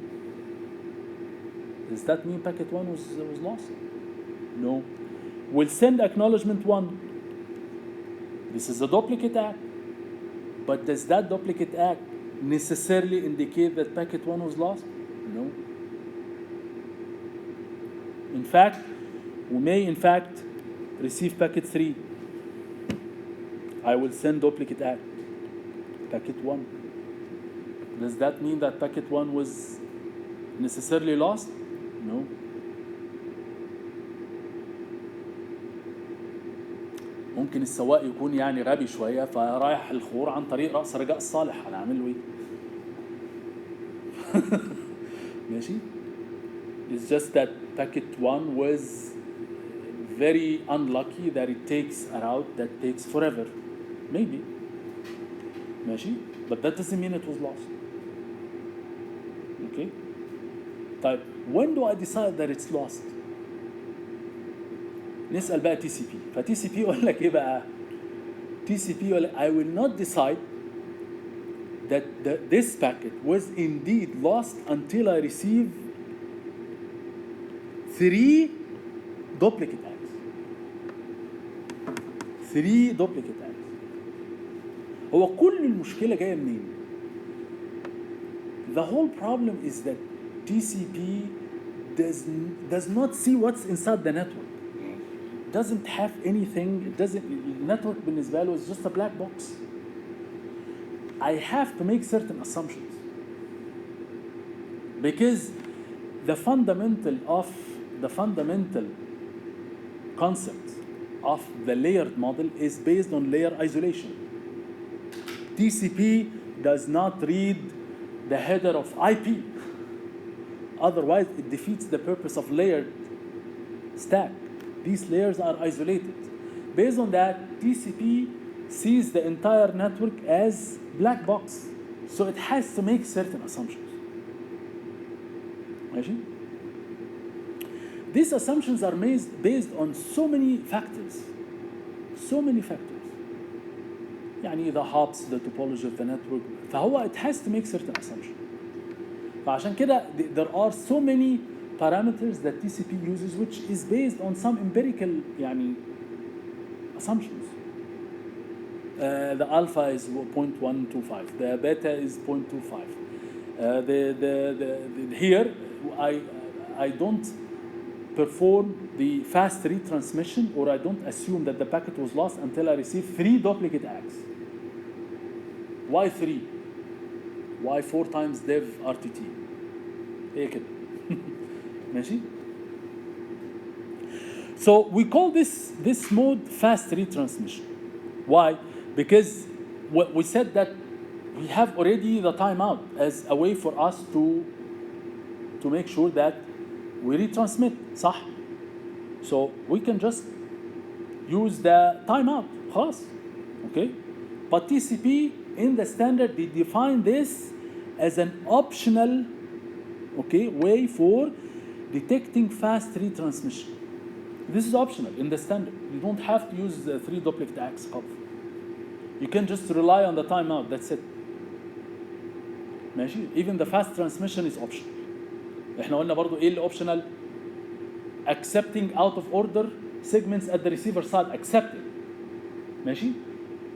Does that mean packet 1 was lost? No. We'll send acknowledgement 1. This is a duplicate act. But does that duplicate act necessarily indicate that packet 1 was lost? No. In fact, we may in fact receive packet 3. I will send duplicate act, packet 1. Does that mean that packet 1 was necessarily lost? No. ممكن السواق يكون يعني غبي شوية فرايح الخور عن طريق رأس رجاء الصالح، أنا أعمل له إيه؟ ماشي؟ It's just that packet 1 was very unlucky that it takes a route that takes forever. Maybe. ماشي؟ But that doesn't mean it was lost. Okay? طيب, when do I decide that it's lost? نسأل بقى TCP. فTCP يقول لك إيه بقى؟ TCP يقول لك I will not decide that this packet was indeed lost until I receive 3 duplicate acts. 3 duplicate acts. هو كل المشكلة جاية منين؟ The whole problem is that TCP does not see what's inside the network. Doesn't have anything. It doesn't. The network بالنسبة له is just a black box. I have to make certain assumptions because the fundamental concept of the layered model is based on layer isolation. TCP does not read the header of IP. Otherwise, it defeats the purpose of layered stack. These layers are isolated. Based on that, TCP sees the entire network as black box. So it has to make certain assumptions. ماشي? These assumptions are based on so many factors. So many factors. يعني the hops, the topology of the network. فهو it has to make certain assumptions. فعشان كده there are so many parameters that TCP uses which is based on some empirical يعني assumptions. The alpha is 0.125, the beta is 0.25. Here I don't perform the fast retransmission, or I don't assume that the packet was lost until I receive 3 duplicate acts. Why 3? Why 4 times dev RTT? ايه كده؟ ماشي؟ So we call this mode fast retransmission. Why? Because we said that we have already the timeout as a way for us to make sure that we retransmit, صح? So we can just use the timeout, خلاص, okay? But TCP in the standard they define this as an optional, okay, way for detecting fast retransmission. This is optional in the standard. You don't have to use the 3 duplicate acts. You can just rely on the timeout. That's it. ماشي. Even the fast transmission is optional. احنا قلنا برضو ايه اللي optional? Accepting out of order segments at the receiver side. Accepting. ماشي.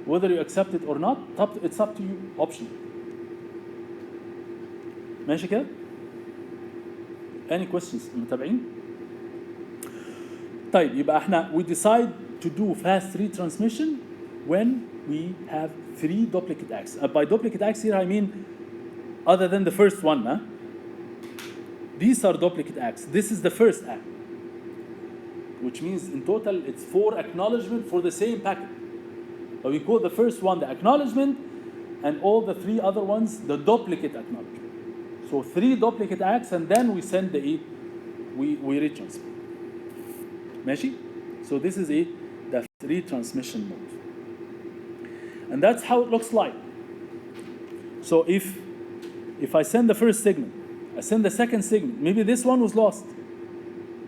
Whether you accept it or not, it's up to you. Optional. ماشي كده؟ Any questions متابعين؟ طيب يبقى احنا we decide to do fast retransmission when we have 3 duplicate acts. By duplicate acts here I mean other than the first one. Huh? These are duplicate acts. This is the first act, which means in total it's 4 acknowledgement for the same packet. But we call the first one the acknowledgement and all the 3 other ones the duplicate acknowledgement. So 3 duplicate acts and then we send the we retransmit. ماشي? So this is the retransmission mode. And that's how it looks like. So if I send the first segment, I send the second segment, maybe this one was lost.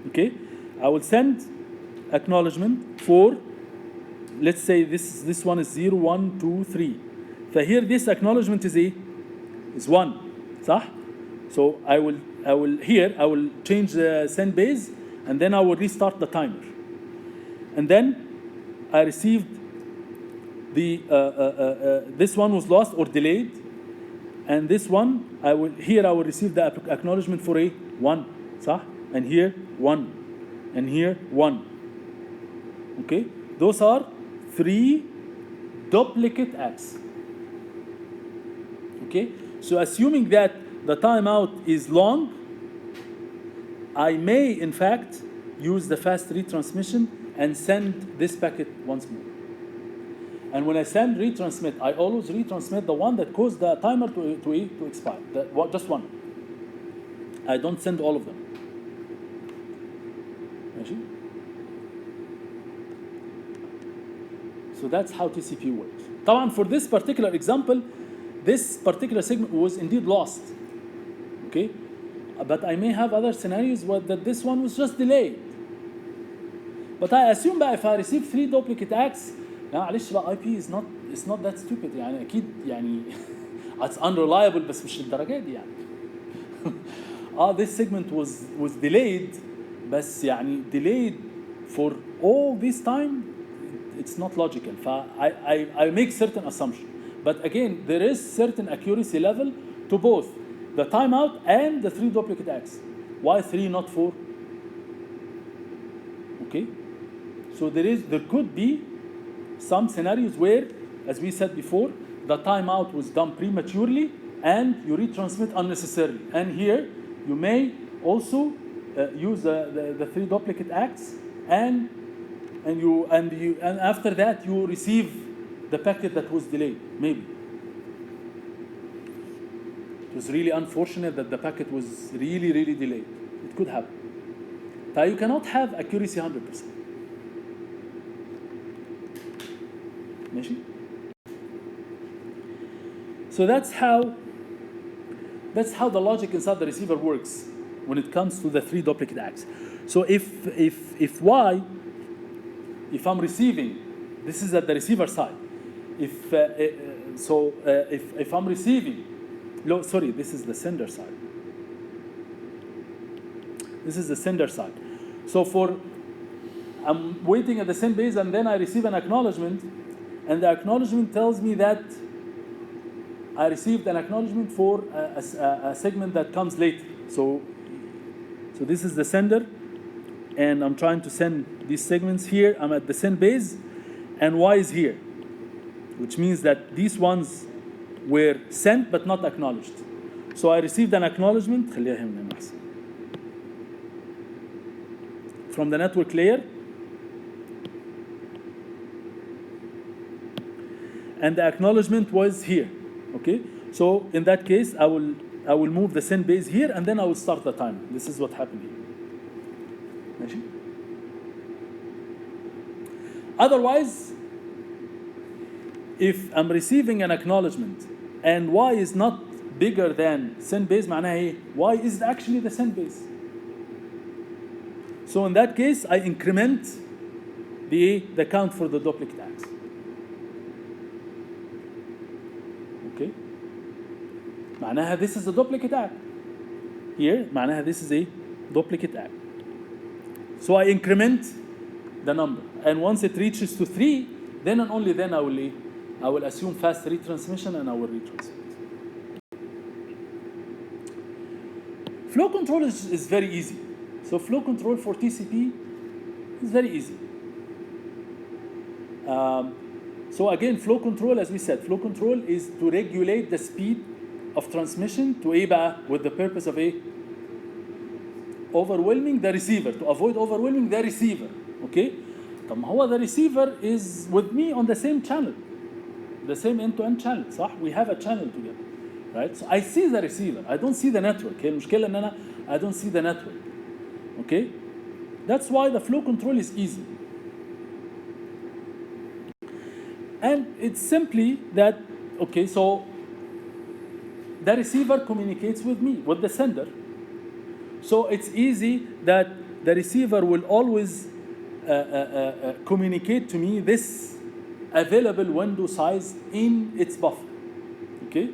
Okay? I will send acknowledgement for, let's say this one is 0, 1, 2, 3. So here this acknowledgement is 1. صح? So I will change the send base and then I will restart the timer. And then I received this one was lost or delayed, and this one I will receive the acknowledgement for a 1, صح? And here 1, and here 1. Okay, those are 3 duplicate acts. Okay, so assuming that the timeout is long, I may in fact use the fast retransmission and send this packet once more. And when I send retransmit, I always retransmit the one that caused the timer to expire. Just one. I don't send all of them. So that's how TCP works. طبعا for this particular example, this particular segment was indeed lost. Okay? But I may have other scenarios where that this one was just delayed. But I assume that if I receive 3 duplicate acts, معلش بقى IP is not that stupid. يعني أكيد يعني it's unreliable بس مش للدرجة دي يعني. This segment was delayed بس يعني delayed for all this time. It's not logical. I make certain assumption. But again, there is certain accuracy level to both the timeout and the 3 duplicate acts. Why 3, not 4? Okay? So there could be some scenarios where, as we said before, the timeout was done prematurely and you retransmit unnecessarily. And here, you may also use the 3 duplicate acts and after that you receive the packet that was delayed, maybe. It was really unfortunate that the packet was really, really delayed. It could happen. But you cannot have accuracy 100%. ماشي? So that's how the logic inside the receiver works when it comes to the 3 duplicate acts. So if I'm receiving, this is at the receiver side. If I'm receiving, this is the sender side. This is the sender side. So I'm waiting at the send base and then I receive an acknowledgement, and the acknowledgement tells me that I received an acknowledgement for a segment that comes later. So this is the sender, and I'm trying to send these segments here. I'm at the send base, and Y is here, which means that these ones were sent but not acknowledged. So I received an acknowledgement from the network layer, and the acknowledgement was here. Okay, so in that case, I will move the send base here, and then I will start the timer. This is what happened here. Otherwise, if I'm receiving an acknowledgement and y is not bigger than send base, معناها ايه؟ y is actually the send base. So in that case, I increment the count for the duplicate acts. Okay? معناها this is a duplicate act. Here, معناها this is a duplicate act. So I increment the number. And once it reaches to 3, then and only then I will assume fast retransmission and I will retransmit. Flow control is very easy. So flow control for TCP is very easy. So again, flow control, as we said, flow control is to regulate the speed of transmission to A بقى with the purpose of overwhelming the receiver, to avoid overwhelming the receiver. Okay? طب ما هو the receiver is with me on the same channel, the same end-to-end channel, صح? We have a channel together, right? So I see the receiver, I don't see the network. هي المشكلة إن أنا I don't see the network. Okay? That's why the flow control is easy. And it's simply that, okay, so the receiver communicates with me, with the sender. So it's easy that the receiver will always communicate to me this available window size in its buffer. Okay?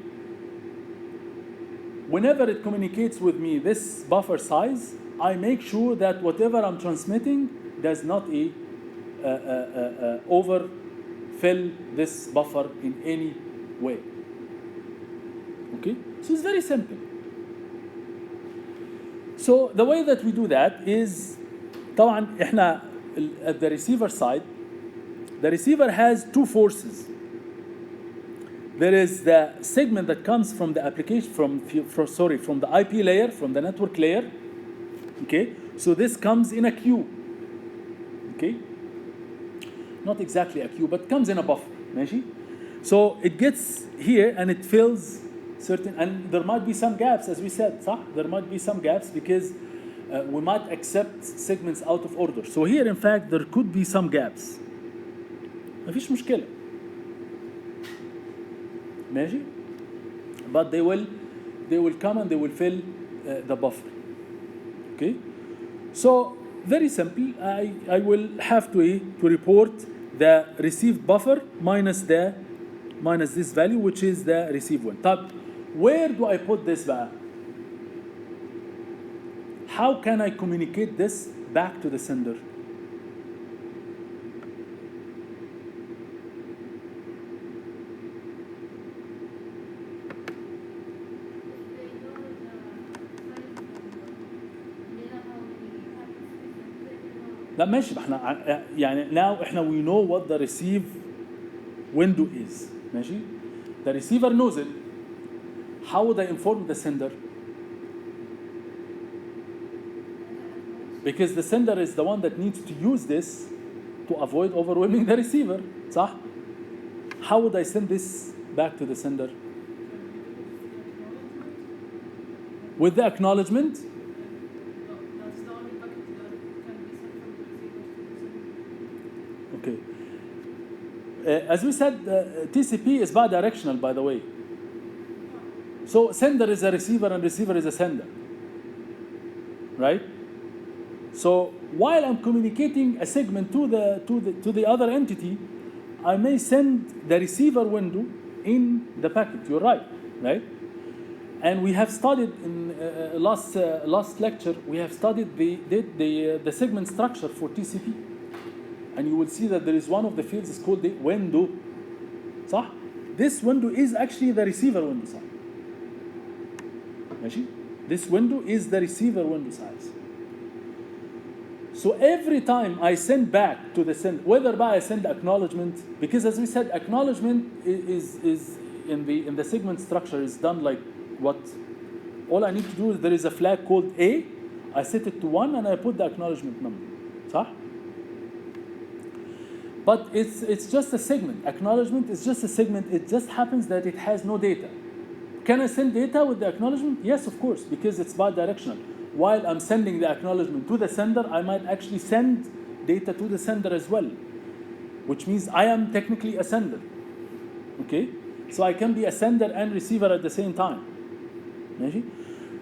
Whenever it communicates with me this buffer size, I make sure that whatever I'm transmitting does not overfill this buffer in any way. Okay? So it's very simple. So the way that we do that is, طبعا احنا at the receiver side, the receiver has two forces. There is the segment that comes from the application, from the IP layer, from the network layer. Okay, so this comes in a queue. Okay, not exactly a queue, but comes in a buffer. ماشي? So it gets here and it fills certain, and there might be some gaps, as we said, صح? There might be some gaps because we might accept segments out of order. So here, in fact, there could be some gaps. مفيش مشكلة. ماشي? But they will come and they will fill the buffer. Okay? So very simple. I will have to report the received buffer minus this value, which is the received one. طب where do I put this بقى? How can I communicate this back to the sender? لا ماشي، احنا يعني now احنا we know what the receive window is. ماشي؟ The receiver knows it. How would I inform the sender? Because the sender is the one that needs to use this to avoid overwhelming the receiver. صح? How would I send this back to the sender? With the acknowledgement. Okay. As we said, TCP is bidirectional, by the way. So sender is a receiver and receiver is a sender, right? So while I'm communicating a segment to the other entity, I may send the receiver window in the packet. You're right? And we have studied in last lecture. We have studied the segment structure for TCP, and you will see that there is one of the fields is called the window. صح? This window is actually the receiver window size. ماشي? This window is the receiver window size. So every time I send back to the sender, whether by I send acknowledgement, because as we said, acknowledgement is in the segment structure is done like what? All I need to do is there is a flag called A, I set it to 1 and I put the acknowledgement number. صح? But it's just a segment. Acknowledgement is just a segment. It just happens that it has no data. Can I send data with the acknowledgement? Yes, of course, because it's bidirectional. While I'm sending the acknowledgement to the sender, I might actually send data to the sender as well, which means I am technically a sender. Okay, so I can be a sender and receiver at the same time. ماشي.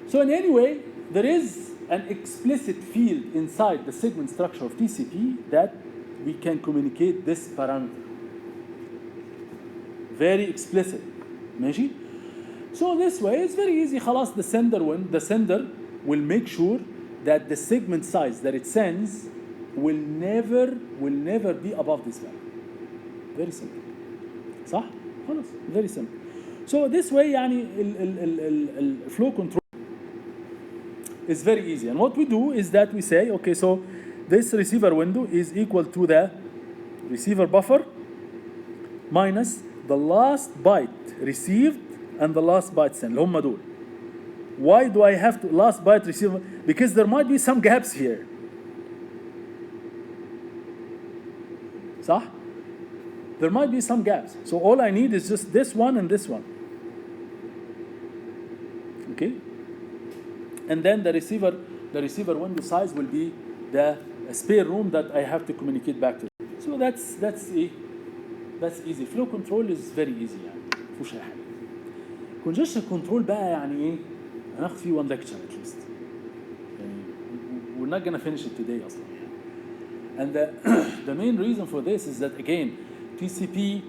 So in any way, there is an explicit field inside the segment structure of TCP that we can communicate this parameter. Very explicit. ماشي. So this way it's very easy. خلاص the sender will make sure that the segment size that it sends will never be above this value. Very simple. صح؟ خلاص. Very simple. So this way يعني ال flow control is very easy. And what we do is that we say, okay, so this receiver window is equal to the receiver buffer minus the last byte received and the last byte sent. اللي هم دول. Why do I have to last byte receiver? Because there might be some gaps here. صح? There might be some gaps. So all I need is just this one and this one. Okay? And then the receiver window size will be the spare room that I have to communicate back to. So that's easy. Flow control is very easy يعني. مفيهوش أي حاجة. Congestion control بقى يعني إيه؟ هناخد فيه one lecture at least. We're not gonna finish it today أصلاً. And the main reason for this is that again TCP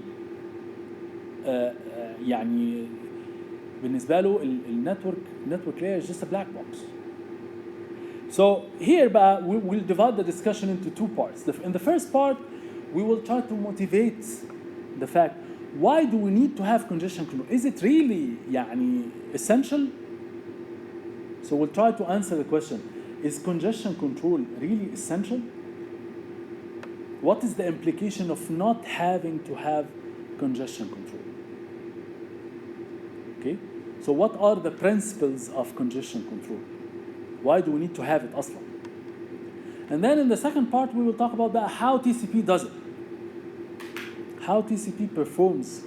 يعني بالنسبة له النتورك layer is just a black box. So here بقى we'll divide the discussion into two parts. In the first part we will try to motivate the fact why do we need to have congestion control? Is it really يعني essential? So we'll try to answer the question, is congestion control really essential? What is the implication of not having to have congestion control? Okay, so what are the principles of congestion control? Why do we need to have it أصلا? And then in the second part we will talk about how TCP does it. How TCP performs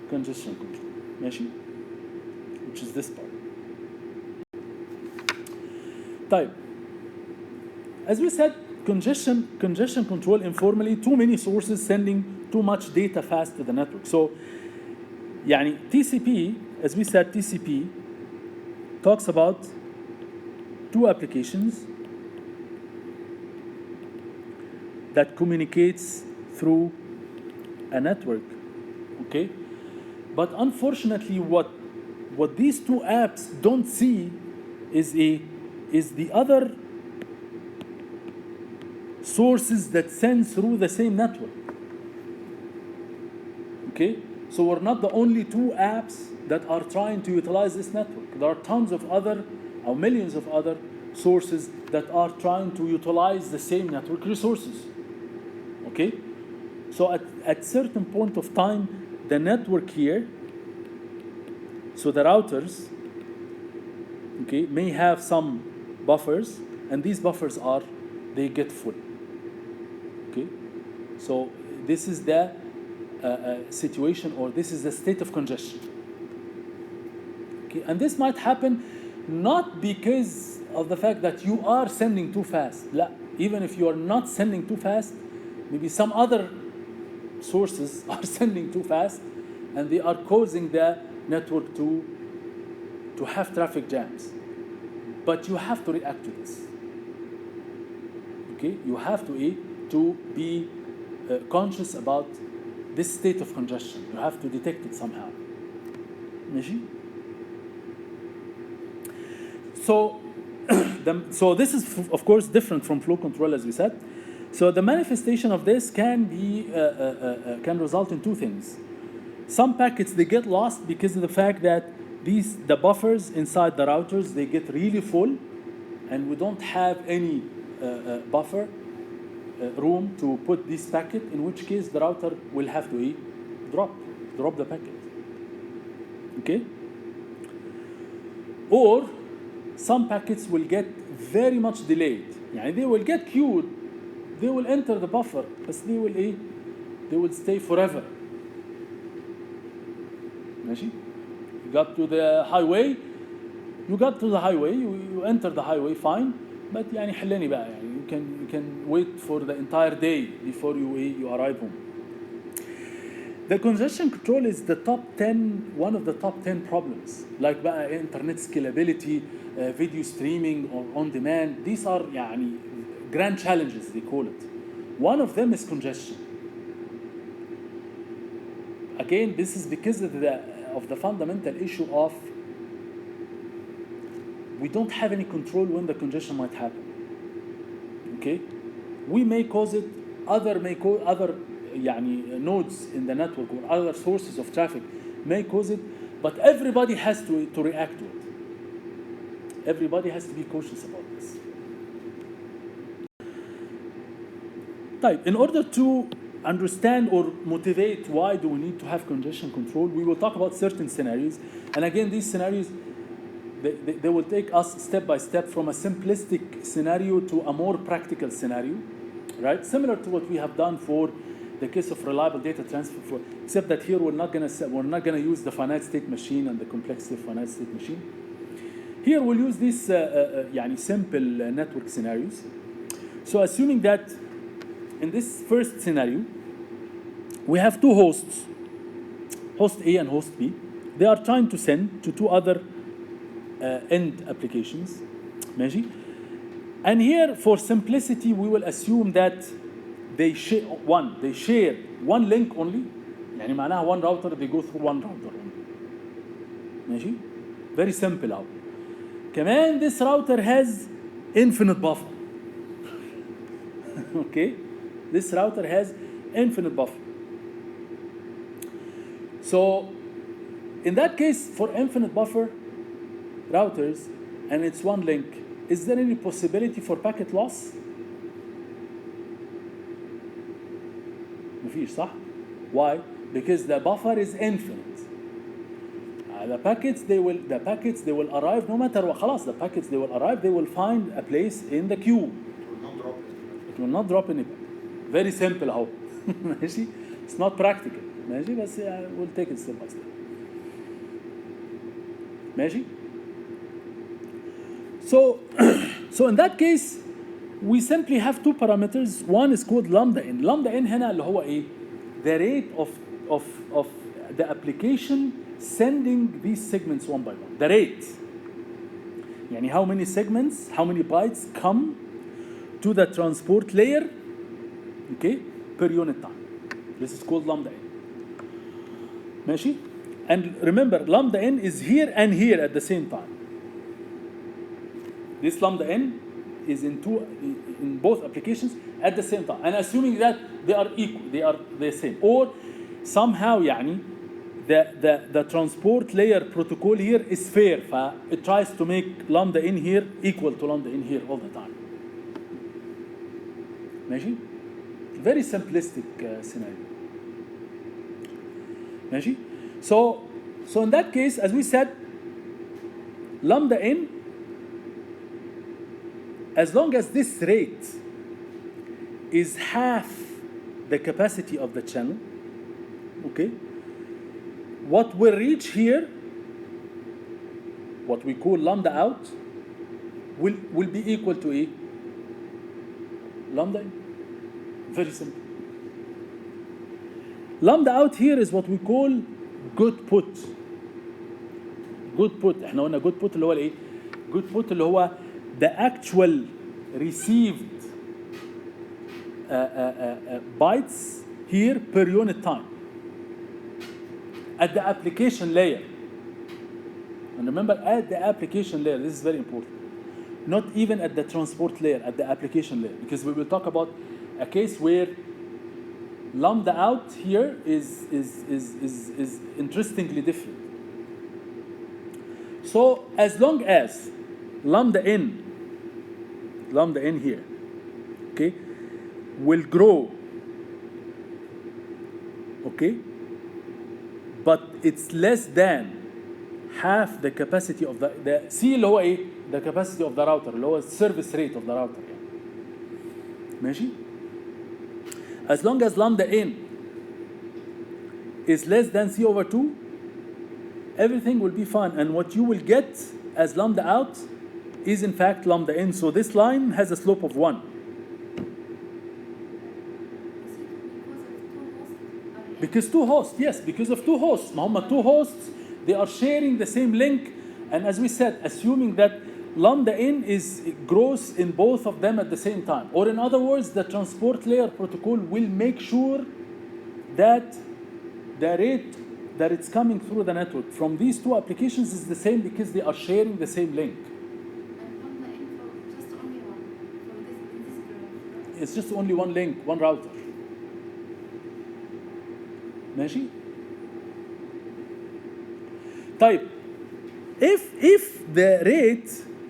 congestion control. ماشي? Which is this part. طيب. As we said, congestion control informally, too many sources sending too much data fast to the network. So يعني TCP, as we said, TCP talks about two applications that communicates through a network, okay? But unfortunately, what these two apps don't see is the other sources that send through the same network. Okay? So we're not the only two apps that are trying to utilize this network. There are tons of other, or millions of other sources that are trying to utilize the same network resources. Okay? So at certain point of time, the network here, so the routers, okay, may have some buffers, and these buffers they get full. Okay, so this is the situation, or this is the state of congestion. Okay, and this might happen not because of the fact that you are sending too fast. لا, even if you are not sending too fast, maybe some other sources are sending too fast, and they are causing the network to have traffic jams. But you have to react to this. Okay, you have to be conscious about this state of congestion. You have to detect it somehow. ماشي? So, so this is of course different from flow control, as we said. So the manifestation of this can result in two things. Some packets, they get lost because of the fact that the buffers inside the routers, they get really full, and we don't have any buffer room to put this packet, in which case the router will have to drop the packet. Okay? Or some packets will get very much delayed. يعني they will get queued, they will enter the buffer, but they will stay forever. ماشي? You got to the highway, you enter the highway, fine, but يعني حلني بقى, you can wait for the entire day before you arrive home. The congestion control is the one of the top 10 problems. Like بقى internet scalability, video streaming or on demand. These are يعني grand challenges they call it. One of them is congestion. Again, this is because of the fundamental issue of we don't have any control when the congestion might happen. Okay, we may cause it. Other يعني nodes in the network or other sources of traffic may cause it, but everybody has to react to it. Everybody has to be cautious about this. Type. In order to understand or motivate why do we need to have congestion control, we will talk about certain scenarios. And again, these scenarios, they will take us step by step from a simplistic scenario to a more practical scenario, right? Similar to what we have done for the case of reliable data transfer, except that here we're not gonna use the finite state machine and the complexity of finite state machine. Here we'll use these يعني simple network scenarios. So assuming that in this first scenario, we have two hosts, host A and host B. They are trying to send to two other end applications. ماشي? And here, for simplicity, we will assume that they share one link only. يعني معناها one router, they go through one router only. ماشي? Very simple out. كمان this router has infinite buffer. Okay? This router has infinite buffer. So, in that case, for infinite buffer routers, and it's one link, is there any possibility for packet loss? مفيش صح? Why? Because the buffer is infinite. The packets they will arrive no matter what. خلاص, the packets they will arrive, they will find a place in the queue. It will not drop anywhere. Very simple اهو. ماشي? It's not practical. ماشي بس we'll take it step by step. ماشي? So in that case, we simply have two parameters. One is called lambda n. Lambda n هنا اللي هو ايه? The rate of the application sending these segments one by one. The rate. يعني how many segments, how many bytes come to the transport layer, okay, per unit time. This is called lambda n. ماشي? And remember, lambda n is here and here at the same time. This lambda n is in both applications at the same time, and assuming that they are equal, they are the same, or somehow يعني the transport layer protocol here is fair, it tries to make lambda in here equal to lambda in here all the time. ماشي? Very simplistic scenario. ماشي? So in that case, as we said, lambda n, as long as this rate is half the capacity of the channel, okay, what will reach here, what we call lambda out, will be equal to a lambda in. Very simple. Lambda out here is what we call good put. Good put. احنا قلنا good put اللي هو الايه؟ good put اللي هو the actual received bytes here per unit time at the application layer. And remember, at the application layer, this is very important. Not even at the transport layer, at the application layer, because we will talk about a case where lambda out here is interestingly different. So as long as lambda n here, okay, will grow, okay, but it's less than half the capacity of the C اللي هو ايه؟ the capacity of the router اللي هو service rate of the router يعني. ماشي؟ As long as lambda n is less than C over 2, everything will be fine, and what you will get as lambda out is in fact lambda n. So this line has a slope of 1. Because two hosts, yes, because of two hosts. ما هم two hosts, they are sharing the same link. And as we said, assuming that lambda n grows in both of them at the same time. Or in other words, the transport layer protocol will make sure that the rate that it's coming through the network from these two applications is the same because they are sharing the same link. And on the info, just only one from this graph. It's just only one link, one router. ماشي؟ طيب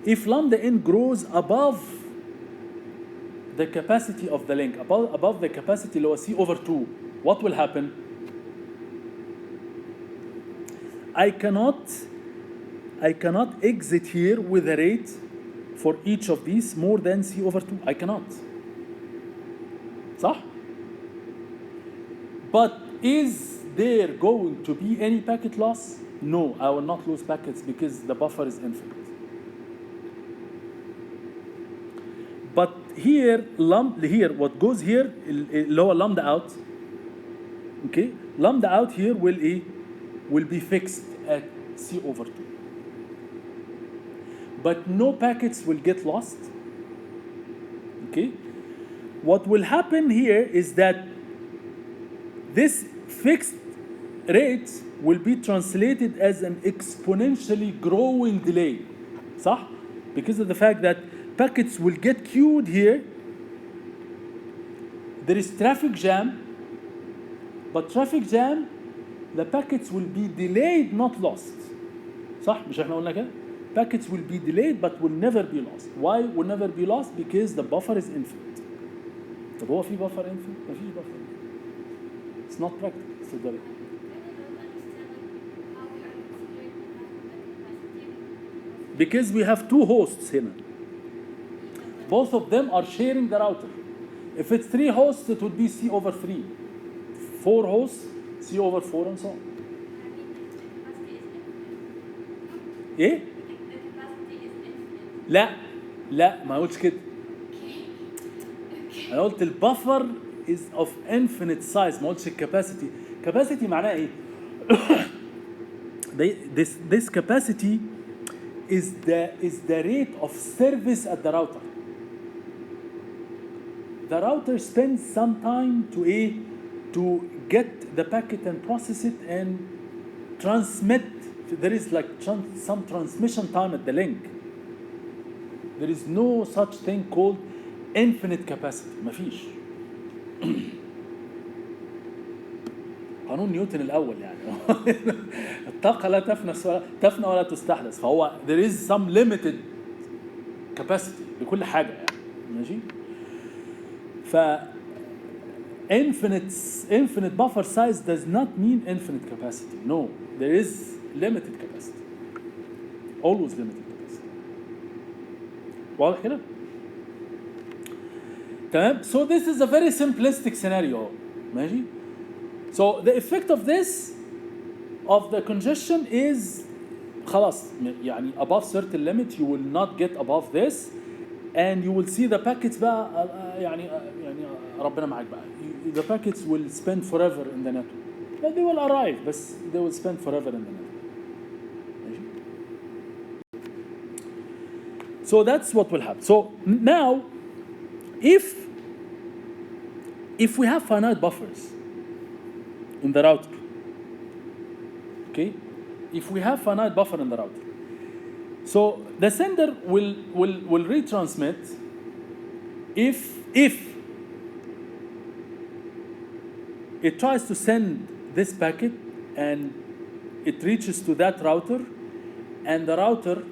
if lambda n grows above the capacity of the link, above the capacity اللي هو C over 2, what will happen? I cannot exit here with a rate for each of these more than C over 2. I cannot. صح? But is there going to be any packet loss? No, I will not lose packets because the buffer is infinite. But here, what goes here, lower lambda out, okay? Lambda out here will be fixed at C over 2. But no packets will get lost, okay? What will happen here is that this fixed rate will be translated as an exponentially growing delay, صح? Because of the fact that packets will get queued here. There is traffic jam, but traffic jam, the packets will be delayed, not lost. صح؟ مش احنا قلنا كده؟ Packets will be delayed but will never be lost. Why will never be lost? Because the buffer is infinite. طب هو في buffer infinite؟ مفيش buffer infinite. It's not practical. So that because we have two hosts here. Both of them are sharing the router. If it's 3 hosts, it would be C over 3. 4 hosts, C over 4, and so on. ايه؟ لا ما قلتش كده. أنا قلت البفر is of infinite size. ما قلتش الكاباسيتي. Capacity معناها إيه؟ This capacity is the rate of service at the router. The router spends some time to get the packet and process it and transmit. There is like some transmission time at the link. There is no such thing called infinite capacity. مفيش. قانون نيوتن الأول يعني. الطاقة لا تفنى ولا تستحدث. فهو there is some limited capacity لكل حاجة يعني. ماشي؟ infinite buffer size does not mean infinite capacity. No, there is limited capacity. Always limited capacity. واضح كده؟ تمام؟ So this is a very simplistic scenario. ماشي؟ So the effect of this, of the congestion is خلاص يعني above certain limit you will not get above this and you will see the packets بقى يعني ربنا معاك بقى. The packets will spend forever in the network. But they will arrive, but they will spend forever in the network. So that's what will happen. So now, if we have finite buffers in the router, okay? If we have finite buffer in the router, so the sender will retransmit if it tries to send this packet and it reaches to that router, and the router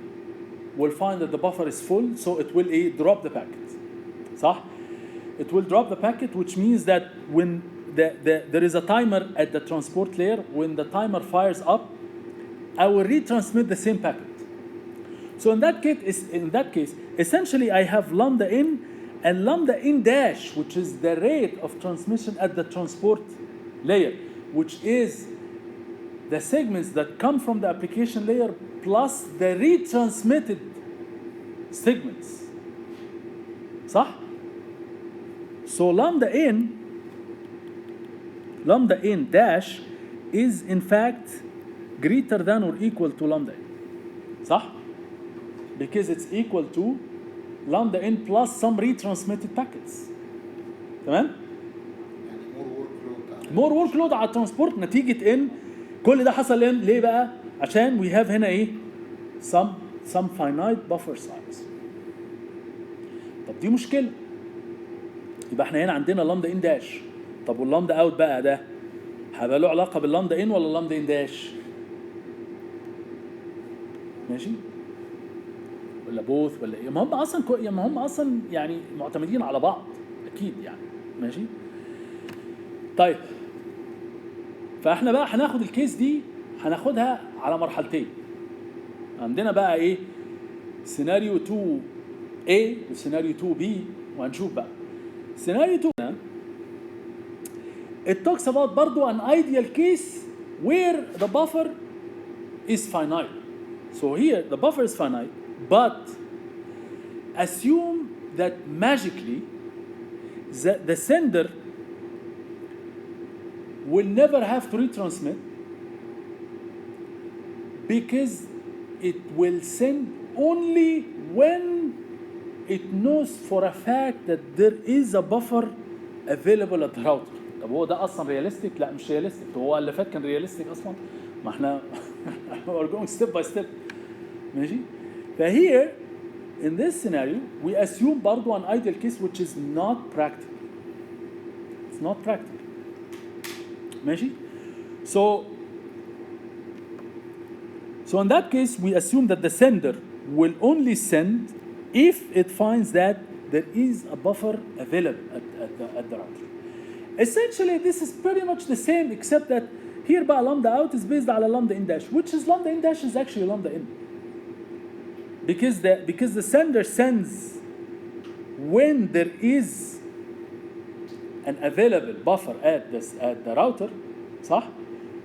will find that the buffer is full, so it will drop the packet. صح? It will drop the packet, which means that when there is a timer at the transport layer, when the timer fires up, I will retransmit the same packet. So in that case, essentially I have lambda in and lambda in dash, which is the rate of transmission at the transport layer, which is the segments that come from the application layer plus the retransmitted segments. صح? So lambda in lambda n dash is in fact greater than or equal to lambda n. صح؟ Because it's equal to lambda n plus some retransmitted packets. تمام؟ يعني more workload على الترانسبورت نتيجة ان كل ده حصل ليه بقى؟ عشان we have هنا ايه؟ some finite buffer size. طب دي مشكلة. يبقى احنا هنا عندنا لامدا ان داش. طب واللامدا اوت بقى ده هيبقى له علاقة باللامدا ان ولا اللامدا ان داش؟ ماشي؟ ولا بوث ولا ايه؟ ما هم اصلا يعني معتمدين على بعض اكيد يعني. ماشي؟ طيب فاحنا بقى هناخد الكيس دي هناخدها على مرحلتين. عندنا بقى ايه؟ سيناريو 2A وسيناريو 2B وهنشوف بقى. سيناريو 2 it talks about برضو an ideal case where the buffer is finite. So here the buffer is finite, but assume that magically the sender will never have to retransmit because it will send only when it knows for a fact that there is a buffer available at the router. طب هو ده اصلا رياليستيك؟ لا مش رياليستيك. هو اللي فات كان رياليستيك اصلا. ما احنا we're going step by step. ماشي؟ فهير in this scenario we assume برضو an ideal case which is not practical. It's not practical. ماشي؟ So in that case we assume that the sender will only send if it finds that there is a buffer available at the router. Essentially this is pretty much the same except that here بقى lambda out is based على lambda in dash, which is lambda in dash is actually lambda in. Because the sender sends when there is an available buffer at the router, صح?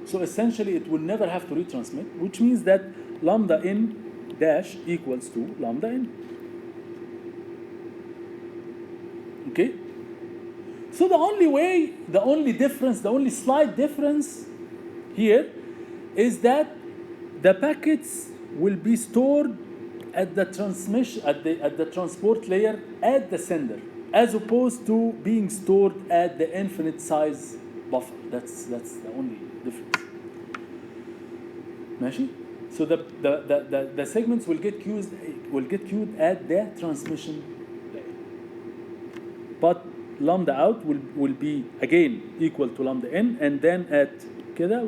So essentially it will never have to retransmit, which means that lambda in dash equals to lambda in. Okay? So the only slight difference here is that the packets will be stored at the transport layer at the sender, as opposed to being stored at the infinite size buffer. That's the only difference. ماشي? So the segments will get queued at the transmission layer. But lambda out will be again equal to lambda in, and then at كده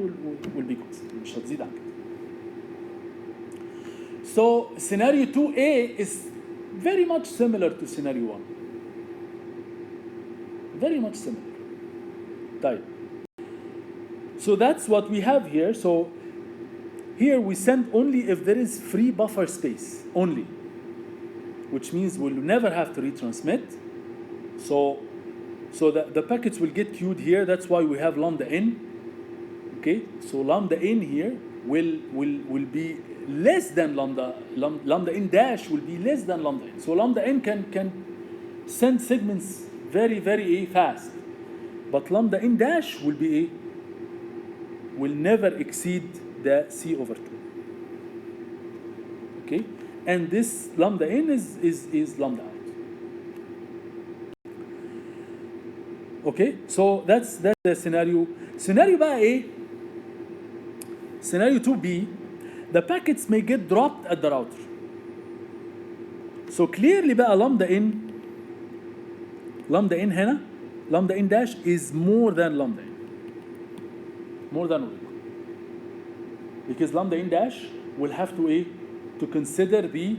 will be constant. مش هتزيد عن كده. So scenario 2A is very much similar to scenario 1. Very much similar. طيب. So that's what we have here. So here we send only if there is free buffer space only, which means we'll never have to retransmit. So the packets will get queued here. That's why we have lambda in. Okay, so lambda in here will be less than lambda in dash will be less than lambda in. So lambda in can send segments very fast, but lambda in dash will never exceed the C over 2. Okay, and this lambda in is lambda out. Okay, so that's the scenario. Scenario بقى ايه؟ Scenario 2B, the packets may get dropped at the router. So clearly بقى lambda in هنا, lambda in dash is more than lambda in. More than or equal. Because lambda in dash will have to consider the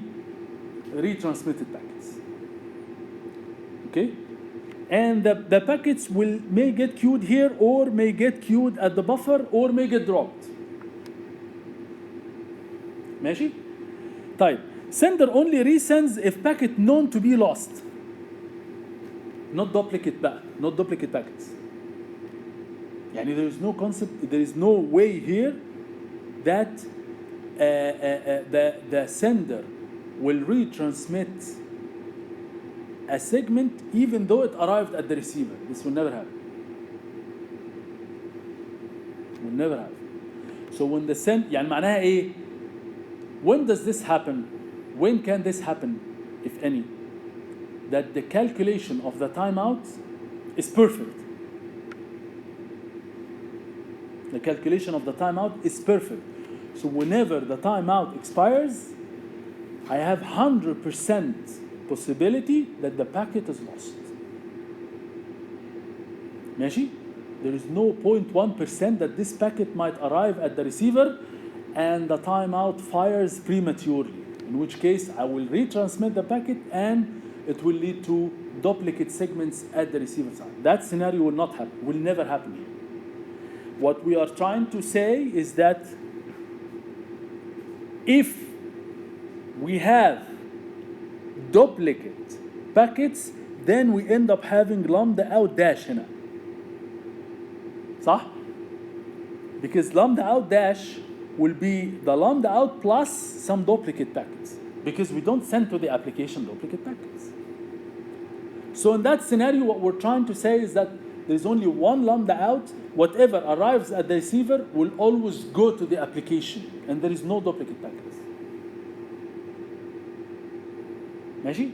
retransmitted packets. Okay? And the packets may get queued here, or may get queued at the buffer, or may get dropped. ماشي؟ طيب sender only resends if packet known to be lost. Not duplicate بقى, not duplicate packets. يعني there is no concept, there is no way here that the sender will retransmit a segment even though it arrived at the receiver. This will never happen. will never have. So when the send يعني معناها ايه؟ When does this happen? When can this happen, if any? That the calculation of the timeout is perfect. The calculation of the timeout is perfect. So whenever the timeout expires, I have 100% possibility that the packet is lost. ماشي? There is no 0.1% that this packet might arrive at the receiver and the timeout fires prematurely, in which case I will retransmit the packet and it will lead to duplicate segments at the receiver side. That scenario will not happen, will never happen here. What we are trying to say is that if we have duplicate packets, then we end up having lambda out dash هنا. صح? Because lambda out dash will be the lambda out plus some duplicate packets, because we don't send to the application duplicate packets. So in that scenario, what we're trying to say is that there's only one lambda out. Whatever arrives at the receiver will always go to the application, and there is no duplicate packets. ماشي؟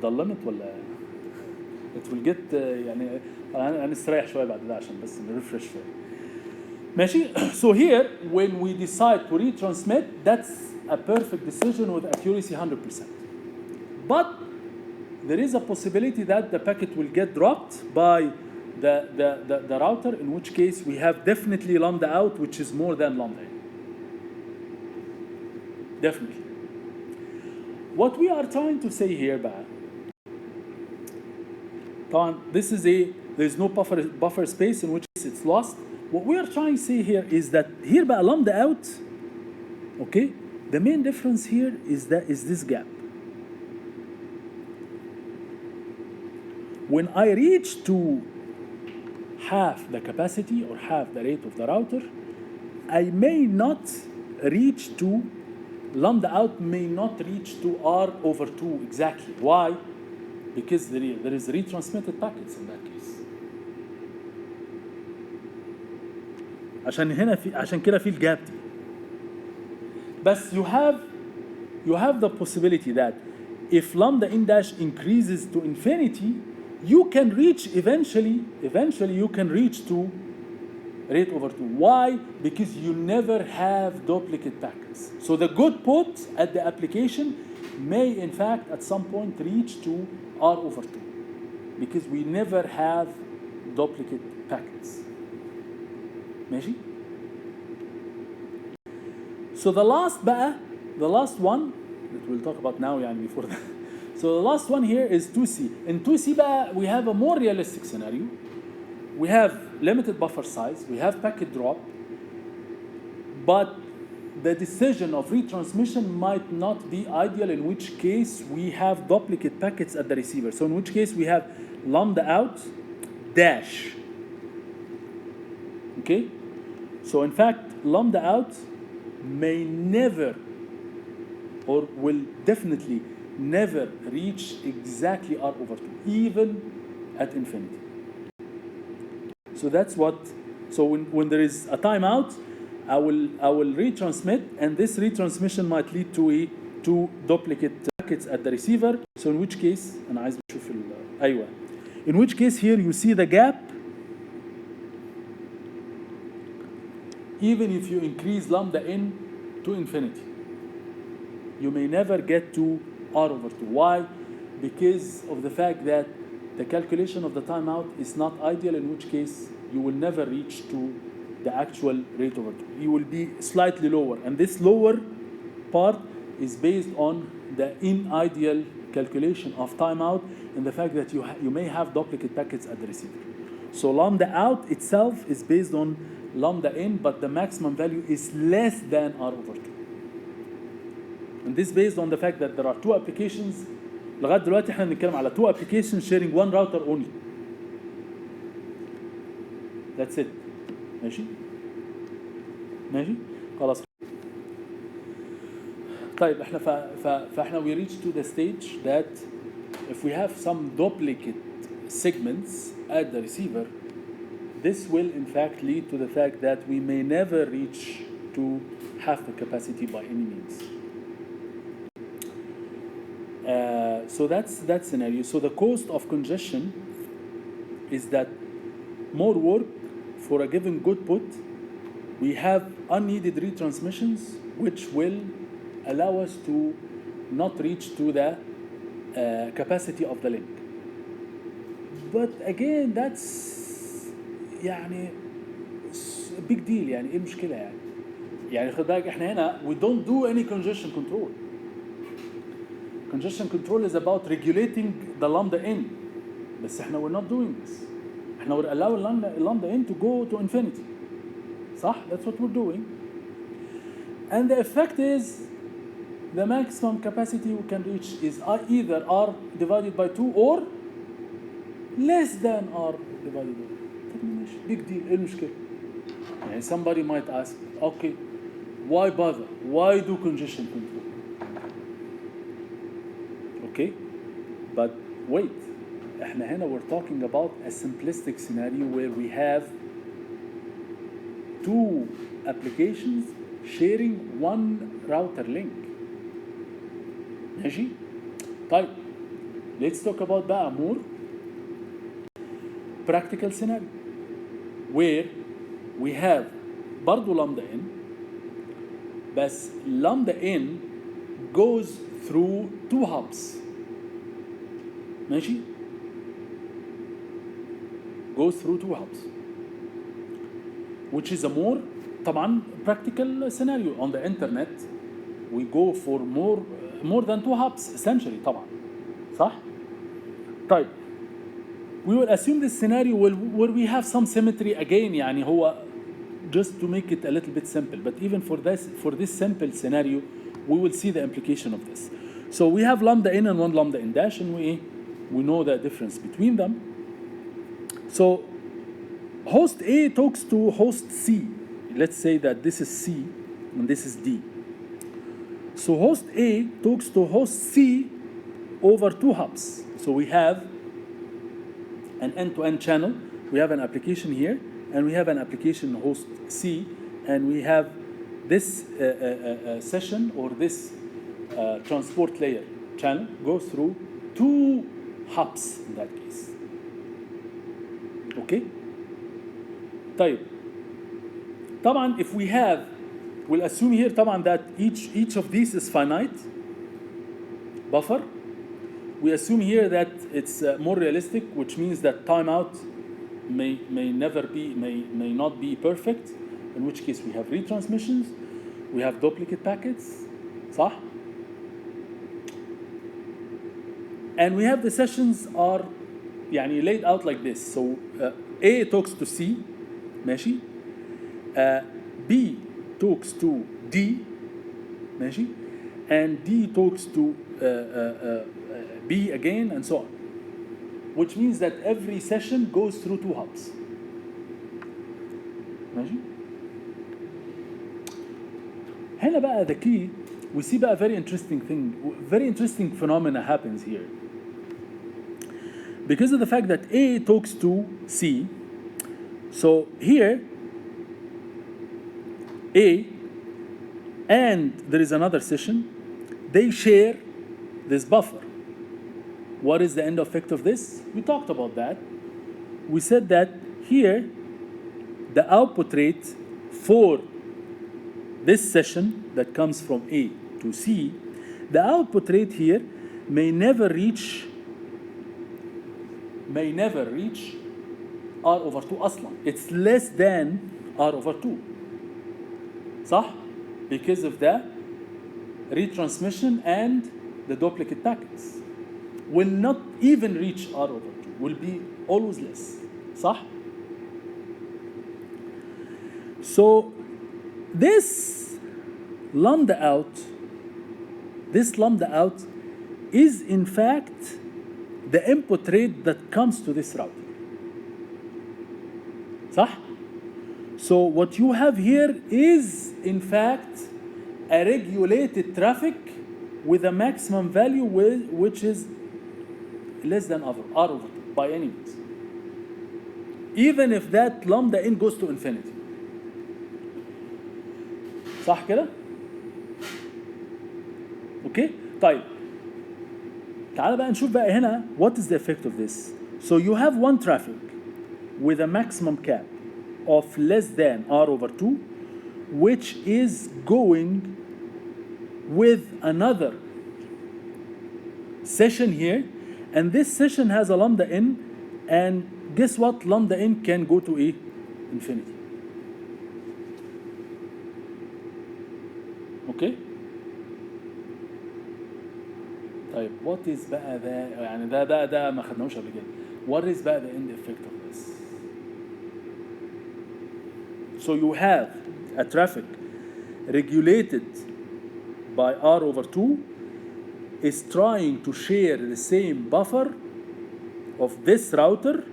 ضلمت ولا؟ It will get يعني هنستريح شوية بعد ده عشان بس نرفرش شوية. ماشي؟ So here, when we decide to retransmit, that's a perfect decision with accuracy 100%. But there is a possibility that the packet will get dropped by the router, in which case we have definitely lambda out, which is more than lambda in. Definitely. What we are trying to say here, this is there's no buffer space, in which case it's lost. What we are trying to say here is that here lambda out, okay, the main difference here is this gap. When I reach to half the capacity or half the rate of the router, I may not reach to, lambda out may not reach to R over 2 exactly. Why? Because there is retransmitted packets in that case. عشان كده في الجاب دي. But you have the possibility that if lambda in dash increases to infinity, you can reach eventually you can reach to rate over 2. Why? Because you never have duplicate packets. So the good put at the application may in fact at some point reach to R over 2, because we never have duplicate packets. ماشي? So the last one that we'll talk about now يعني before that. So the last one here is 2C. In 2C بقى, we have a more realistic scenario. We have limited buffer size, we have packet drop, but the decision of retransmission might not be ideal, in which case we have duplicate packets at the receiver. So in which case we have lambda out dash. Okay? So in fact, lambda out may never, or will definitely never reach exactly R over 2, even at infinity. So that's what, so when there is a timeout, I will retransmit, and this retransmission might lead to two duplicate packets at the receiver. So in which case, أنا عايز بشوف أيوة. In which case here you see the gap. Even if you increase lambda n to infinity, you may never get to R over 2. Why? Because of the fact that the calculation of the timeout is not ideal, in which case you will never reach to the actual rate over 2. You will be slightly lower, and this lower part is based on the in-ideal calculation of timeout and the fact that you may have duplicate packets at the receiver. So lambda out itself is based on lambda in, but the maximum value is less than R over 2. And this based on the fact that there are two applications. لغاية دلوقتي احنا بنتكلم على two applications sharing one router only. That's it. ماشي؟ ماشي؟ خلاص. طيب احنا فاحنا we reach to the stage that if we have some duplicate segments at the receiver, this will in fact lead to the fact that we may never reach to half the capacity by any means. So that's that scenario. So the cost of congestion is that more work for a given good put. We have unneeded retransmissions, which will allow us to not reach to the capacity of the link. But again, that's يعني a big deal. يعني ايه المشكلة يعني؟ يعني خد بالك احنا هنا we don't do any congestion control. Congestion control is about regulating the lambda n. بس احنا we're not doing this. احنا we're allowing lambda n to go to infinity. صح? That's what we're doing. And the effect is the maximum capacity we can reach is either R divided by 2 or less than R divided by 2. طب ماشي big deal. ايه المشكلة؟ يعني somebody might ask, okay, why bother? Why do congestion control? Okay, but wait, احنا هنا we're talking about a simplistic scenario where we have two applications sharing one router link. ماشي؟ طيب, let's talk about بقى more practical scenario where we have برضو lambda n, بس lambda n goes through two hubs. ماشي؟ goes through two hubs, which is a more طبعا practical scenario. On the internet we go for more than two hubs essentially طبعا. صح؟ طيب, we will assume this scenario where we have some symmetry again. يعني هو just to make it a little bit simple, but even for this simple scenario we will see the implication of this. So we have lambda n and one lambda n dash, and we know the difference between them. So host A talks to host C. Let's say that this is C and this is D. So host A talks to host C over two hubs. So we have an end-to-end channel. We have an application here, and we have an application host C, and we have this session or this transport layer channel goes through two hubs in that case. Okay? طيب. طبعا if we have, we'll assume here طبعا that each of these is finite buffer. We assume here that it's more realistic, which means that timeout may not be perfect, in which case we have retransmissions, we have duplicate packets, صح? And we have the sessions are يعني laid out like this. So A talks to C, ماشي? B talks to D, ماشي? And D talks to B again, and so on. Which means that every session goes through two hubs. ماشي؟ هنا بقى the key, we see بقى very interesting phenomena happens here. Because of the fact that A talks to C, so here A and there is another session, they share this buffer. What is the end effect of this? We talked about that. We said that here the output rate for this session that comes from A to C, the output rate here may never reach R over 2 أصلا. It's less than R over 2. صح? Because of the retransmission and the duplicate packets. Will not even reach R over 2. Will be always less. صح? So this lambda out is in fact the input rate that comes to this router. صح? So what you have here is in fact a regulated traffic with a maximum value which is less than R over 2 by any means. even if that lambda n goes to infinity. صح كده؟ اوكي؟ طيب تعال بقى نشوف بقى هنا what is the effect of this. So you have one traffic with a maximum cap of less than r/2, which is going with another session here, and this session has a lambda n, and guess what? Lambda n can go to infinity. Okay? طيب what is بقى ده يعني ده ما خدناهوش قبل كده. What is بقى the end effect of this? So you have a traffic regulated by r/2 is trying to share the same buffer of this router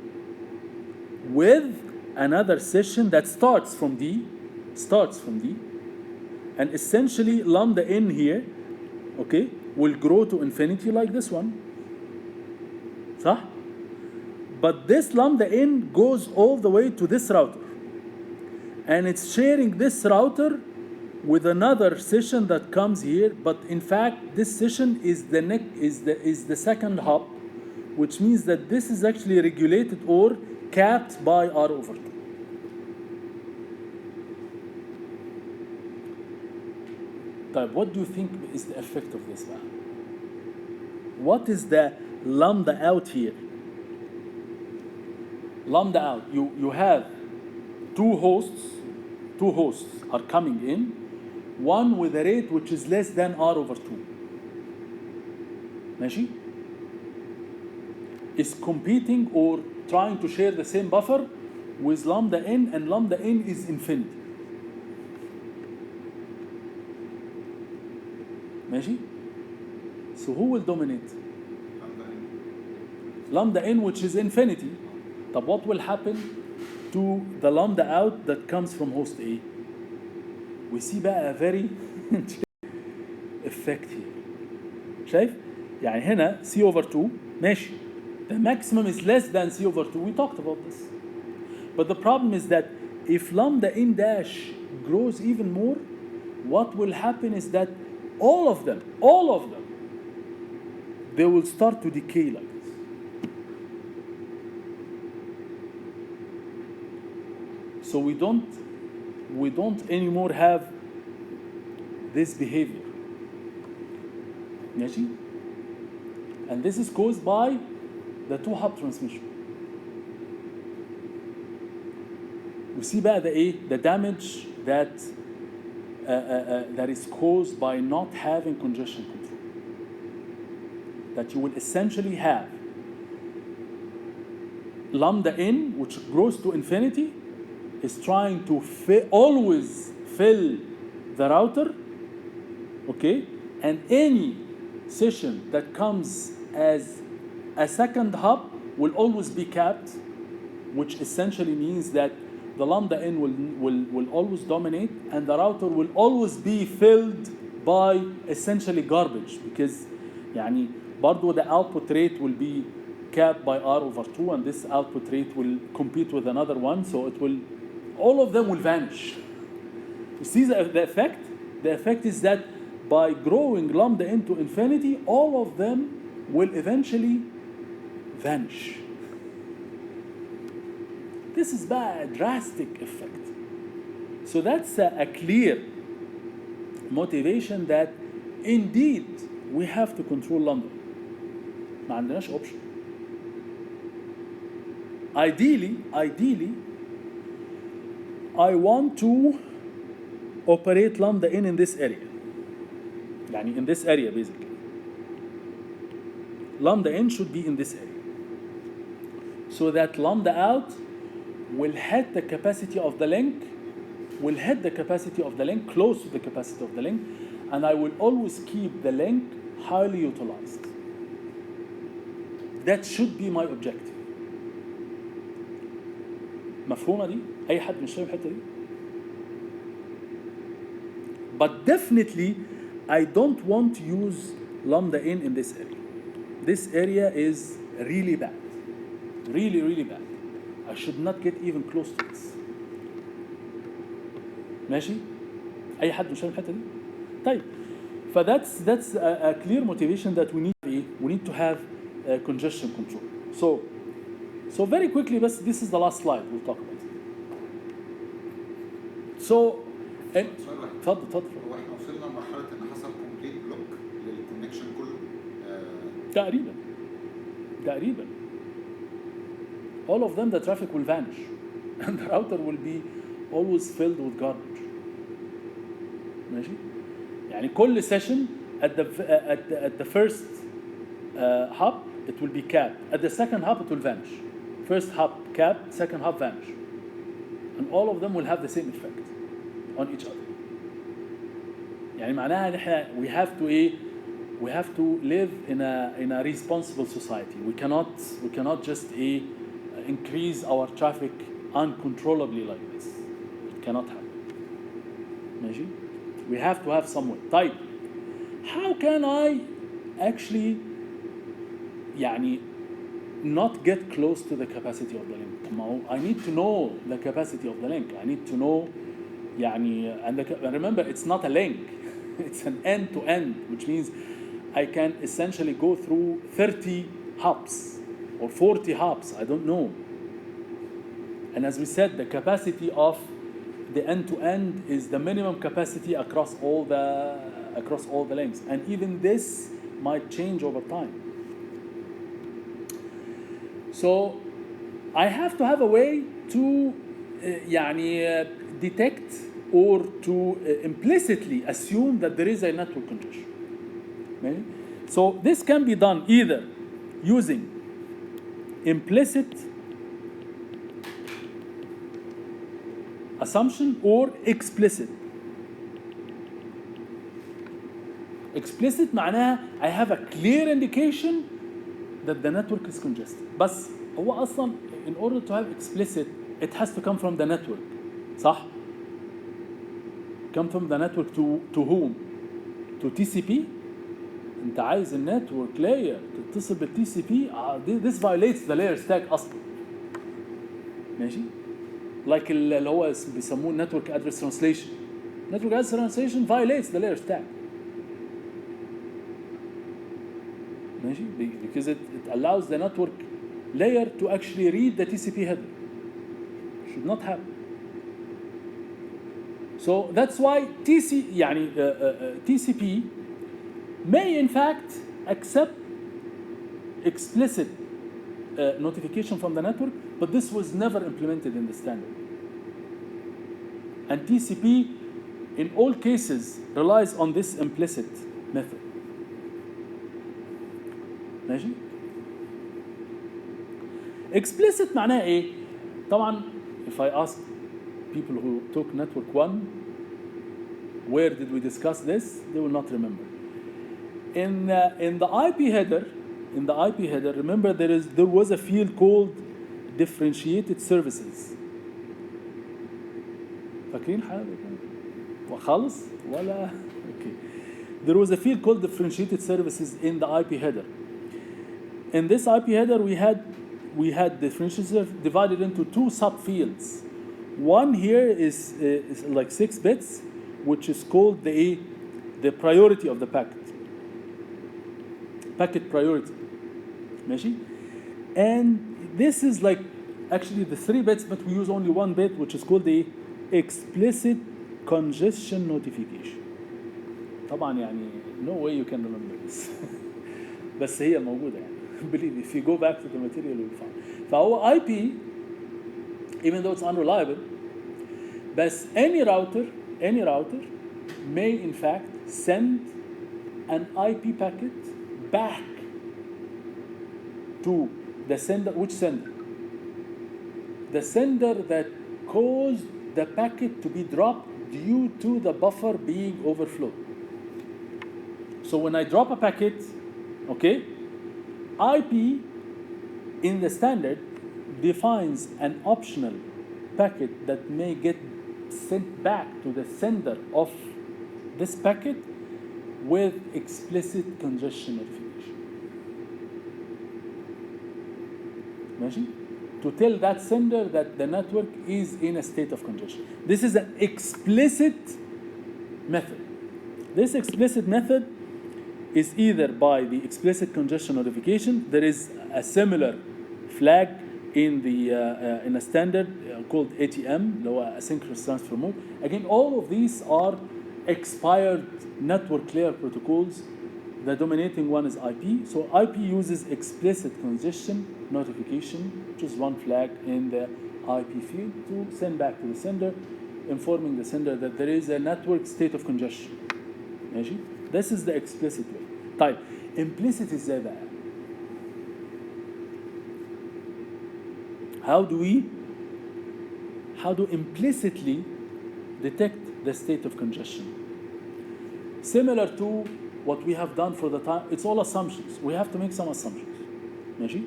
with another session that starts from D, and essentially lambda n here, okay, will grow to infinity like this one. صح? But this lambda n goes all the way to this router, and it's sharing this router with another session that comes here, but in fact this session is the second hop, which means that this is actually regulated or capped by r/2. طيب, what do you think is the effect of this now? What is the lambda out here? Lambda out, you have two hosts are coming in, one with a rate which is less than r/2. ماشي? Is competing or trying to share the same buffer with lambda n, and lambda n is infinity. ماشي? So who will dominate? Lambda n, which is infinity. طب what will happen to the lambda out that comes from host A? We see بقى a very effect here. شايف؟ يعني هنا C/2 ماشي. The maximum is less than C/2. We talked about this. But the problem is that if lambda n dash grows even more, what will happen is that all of them, they will start to decay like this. So we don't anymore have this behavior. ماشي? And this is caused by the two-hop transmission. We see بقى the damage that is caused by not having congestion control. That you will essentially have lambda n, which grows to infinity, is trying to always fill the router, okay? And any session that comes as a second hop will always be capped, which essentially means that the lambda n will always dominate, and the router will always be filled by essentially garbage, because يعني برضو the output rate will be capped by r/2, and this output rate will compete with another one, so all of them will vanish. You see the effect? The effect is that by growing lambda n to infinity, all of them will eventually vanish. This is a drastic effect. So that's a clear motivation that indeed we have to control lambda. ما عندناش option. Ideally, I want to operate lambda in this area. يعني in this area basically. Lambda n should be in this area. So that lambda out will hit the capacity of the link, close to the capacity of the link, and I will always keep the link highly utilized. That should be my objective. مفهومة دي؟ أي حد مش فاهم الحتة دي؟ But definitely, I don't want to use lambda in this area. This area is really bad, really bad. I should not get even close to this. ماشي؟ أي حد مش فاهم الحتة دي؟ طيب. That's a clear motivation that we need to have congestion control. So very quickly, but this is the last slide we'll talk about. So, سؤال واحد. اتفضل. هو احنا وصلنا لمرحله ان حصل كومبليت بلوك للكونكشن كله. تقريبا. All of them, the traffic will vanish, and the router will be always filled with garbage. ماشي؟ يعني كل session at the first hub it will be capped. At the second hub it will vanish. First hub capped, second hub vanish, and all of them will have the same effect on each other. يعني معناها ان احنا we have to live in a responsible society. We cannot just increase our traffic uncontrollably like this. It cannot happen. ماشي؟ We have to have some way. طيب, how can I actually يعني not get close to the capacity of the link? طب ما هو I need to know the capacity of the link. I need to know يعني and remember it's not a link. It's an end-to-end, which means I can essentially go through 30 hubs or 40 hubs, I don't know. And as we said, the capacity of the end-to-end is the minimum capacity across all the links. And even this might change over time. So I have to have a way to detect or to implicitly assume that there is a network congestion. Okay? So this can be done either using implicit assumption or explicit. Explicit معناها I have a clear indication that the network is congested. بس هو أصلا in order to have explicit it has to come from the network. صح؟ Come from the network to whom? To TCP. أنت عايز النتورك layer تتصل بال TCP. This violates the layer stack أصلا. ماشي؟ Like اللي هو بيسموه network address translation. Network address translation violates the layer stack. ماشي؟ Because it allows the network layer to actually read the TCP header. Should not happen. So that's why TCP may in fact accept explicit notification from the network, but this was never implemented in the standard. And TCP, in all cases, relies on this implicit method. ماشي؟ Explicit معناه إيه؟ طبعًا if I ask people who took network 1, where did we discuss this? They will not remember. In the IP header, remember there was a field called differentiated services. فاكرين حاجة خالص ولا okay. There was a field called differentiated services in the IP header. In this IP header, we had differentiated services divided into two subfields. One here is like 6 bits, which is called the priority of the packet priority. ماشي? And this is like actually the 3 bits, but we use only 1 bit, which is called the explicit congestion notification. طبعا يعني no way you can remember this. بس هي موجودة يعني. Believe me, if you go back to the material you'll find. فهو IP, even though it's unreliable, but any router may in fact send an IP packet back to the sender. Which sender? The sender that caused the packet to be dropped due to the buffer being overflowed. So when I drop a packet, okay, IP in the standard defines an optional packet that may get sent back to the sender of this packet with explicit congestion notification. ماشي؟ to tell that sender that the network is in a state of congestion. This is an explicit method. This explicit method is either by the explicit congestion notification. There is a similar flag in the in a standard called ATM, اللي هو asynchronous transfer mode. Again, all of these are expired network layer protocols. The dominating one is IP. So IP uses explicit congestion notification, which is one flag in the IP field, to send back to the sender, informing the sender that there is a network state of congestion. ماشي؟ This is the explicit way. طيب implicit ازاي بقى؟ How do implicitly detect the state of congestion? Similar to what we have done for the time, it's all assumptions. We have to make some assumptions. ماشي؟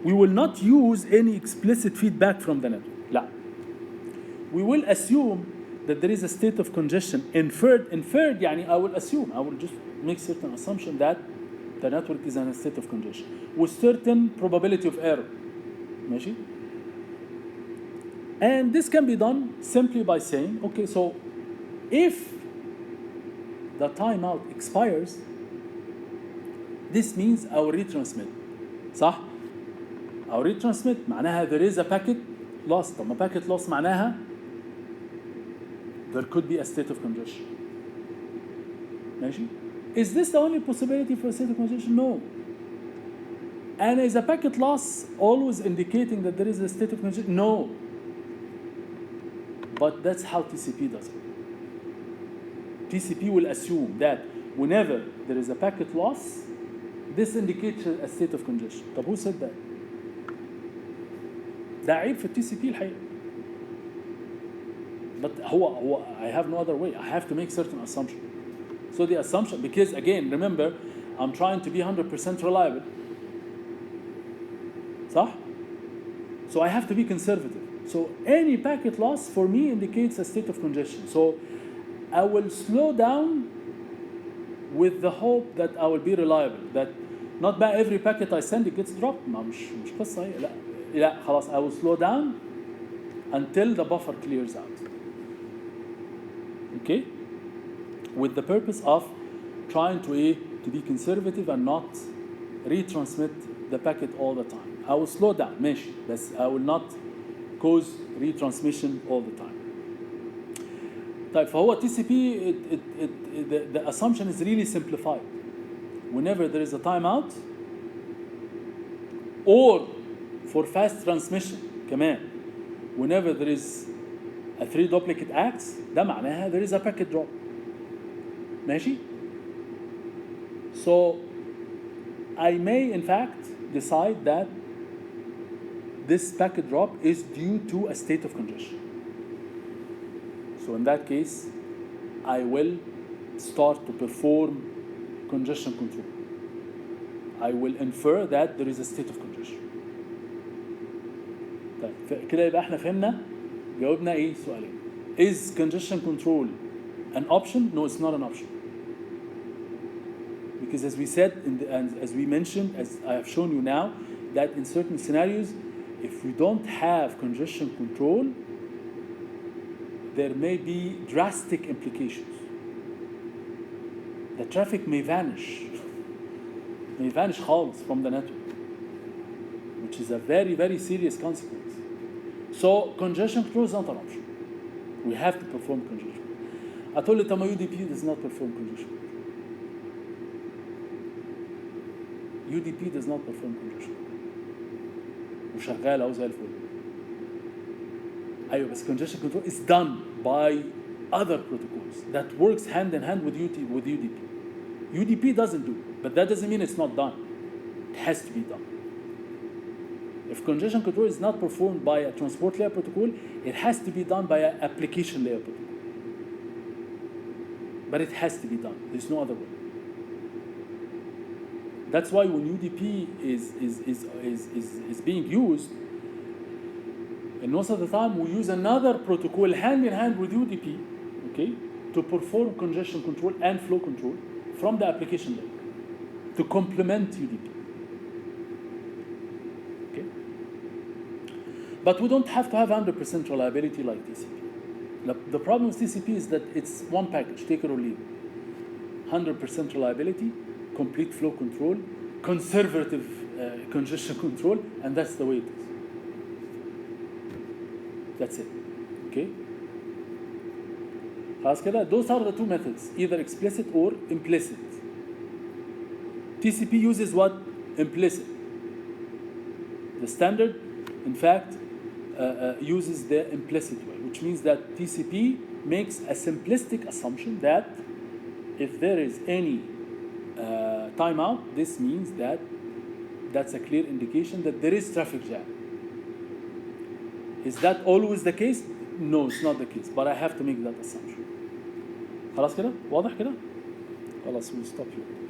We will not use any explicit feedback from the network. لا. We will assume that there is a state of congestion. Inferred يعني I will assume, I will just make certain assumption that the network is in a state of congestion with certain probability of error. ماشي؟ And this can be done simply by saying, okay, so if the timeout expires, this means I will retransmit. صح؟ I will retransmit معناها there is a packet loss. طب ما packet loss معناها there could be a state of congestion. ماشي؟ Is this the only possibility for a state of congestion? No. And is a packet loss always indicating that there is a state of congestion? No. But that's how TCP does it. TCP will assume that whenever there is a packet loss, this indicates a state of congestion. طب who said that? ده عيب في TCP الحقيقة. But I have no other way. I have to make certain assumptions. So the assumption, because again, remember, I'm trying to be 100% reliable. صح? So I have to be conservative. So any packet loss for me indicates a state of congestion. So I will slow down with the hope that I will be reliable. That not by every packet I send it gets dropped. مش قصة هي. لا خلاص, I will slow down until the buffer clears out. Okay? With the purpose of trying to be conservative and not retransmit the packet all the time. I will slow down, ماشي, but I will not cause retransmission all the time. طيب فهو TCP the assumption is really simplified. Whenever there is a timeout or for fast transmission كمان, whenever there is a 3 duplicate acts, ده معناها there is a packet drop. ماشي? So I may in fact decide that this packet drop is due to a state of congestion. So in that case, I will start to perform congestion control. I will infer that there is a state of congestion. طيب كده يبقى احنا فهمنا جاوبنا ايه سؤالين. Is congestion control an option? No, it's not an option. Because as we said, and as we mentioned, as I have shown you now, that in certain scenarios, if we don't have congestion control, there may be drastic implications. The traffic may vanish خالص from the network, which is a very, very serious consequence. So congestion control is not an option. We have to perform congestion. I told you that UDP does not perform congestion. UDP does not perform congestion. وشغال أهو زي الفل. أيوة بس congestion control is done by other protocols that works hand in hand with UDP. UDP doesn't do it, but that doesn't mean it's not done. It has to be done. If congestion control is not performed by a transport layer protocol, it has to be done by an application layer protocol. But it has to be done. There's no other way. That's why when UDP is being used, and most of the time we use another protocol hand in hand with UDP, okay, to perform congestion control and flow control from the application layer to complement UDP. Okay. But we don't have to have 100% reliability like TCP. The problem with TCP is that it's one package, take it or leave it. 100% reliability, complete flow control, conservative congestion control, and that's the way it is. That's it. Okay? خلاص كده. Those are the two methods, either explicit or implicit. TCP uses what? Implicit. The standard, in fact, uses the implicit way, which means that TCP makes a simplistic assumption that if there is any timeout, this means that that's a clear indication that there is traffic jam. Is that always the case? No, it's not the case, but I have to make that assumption. خلاص كده؟ واضح كده؟ خلاص we'll stop here.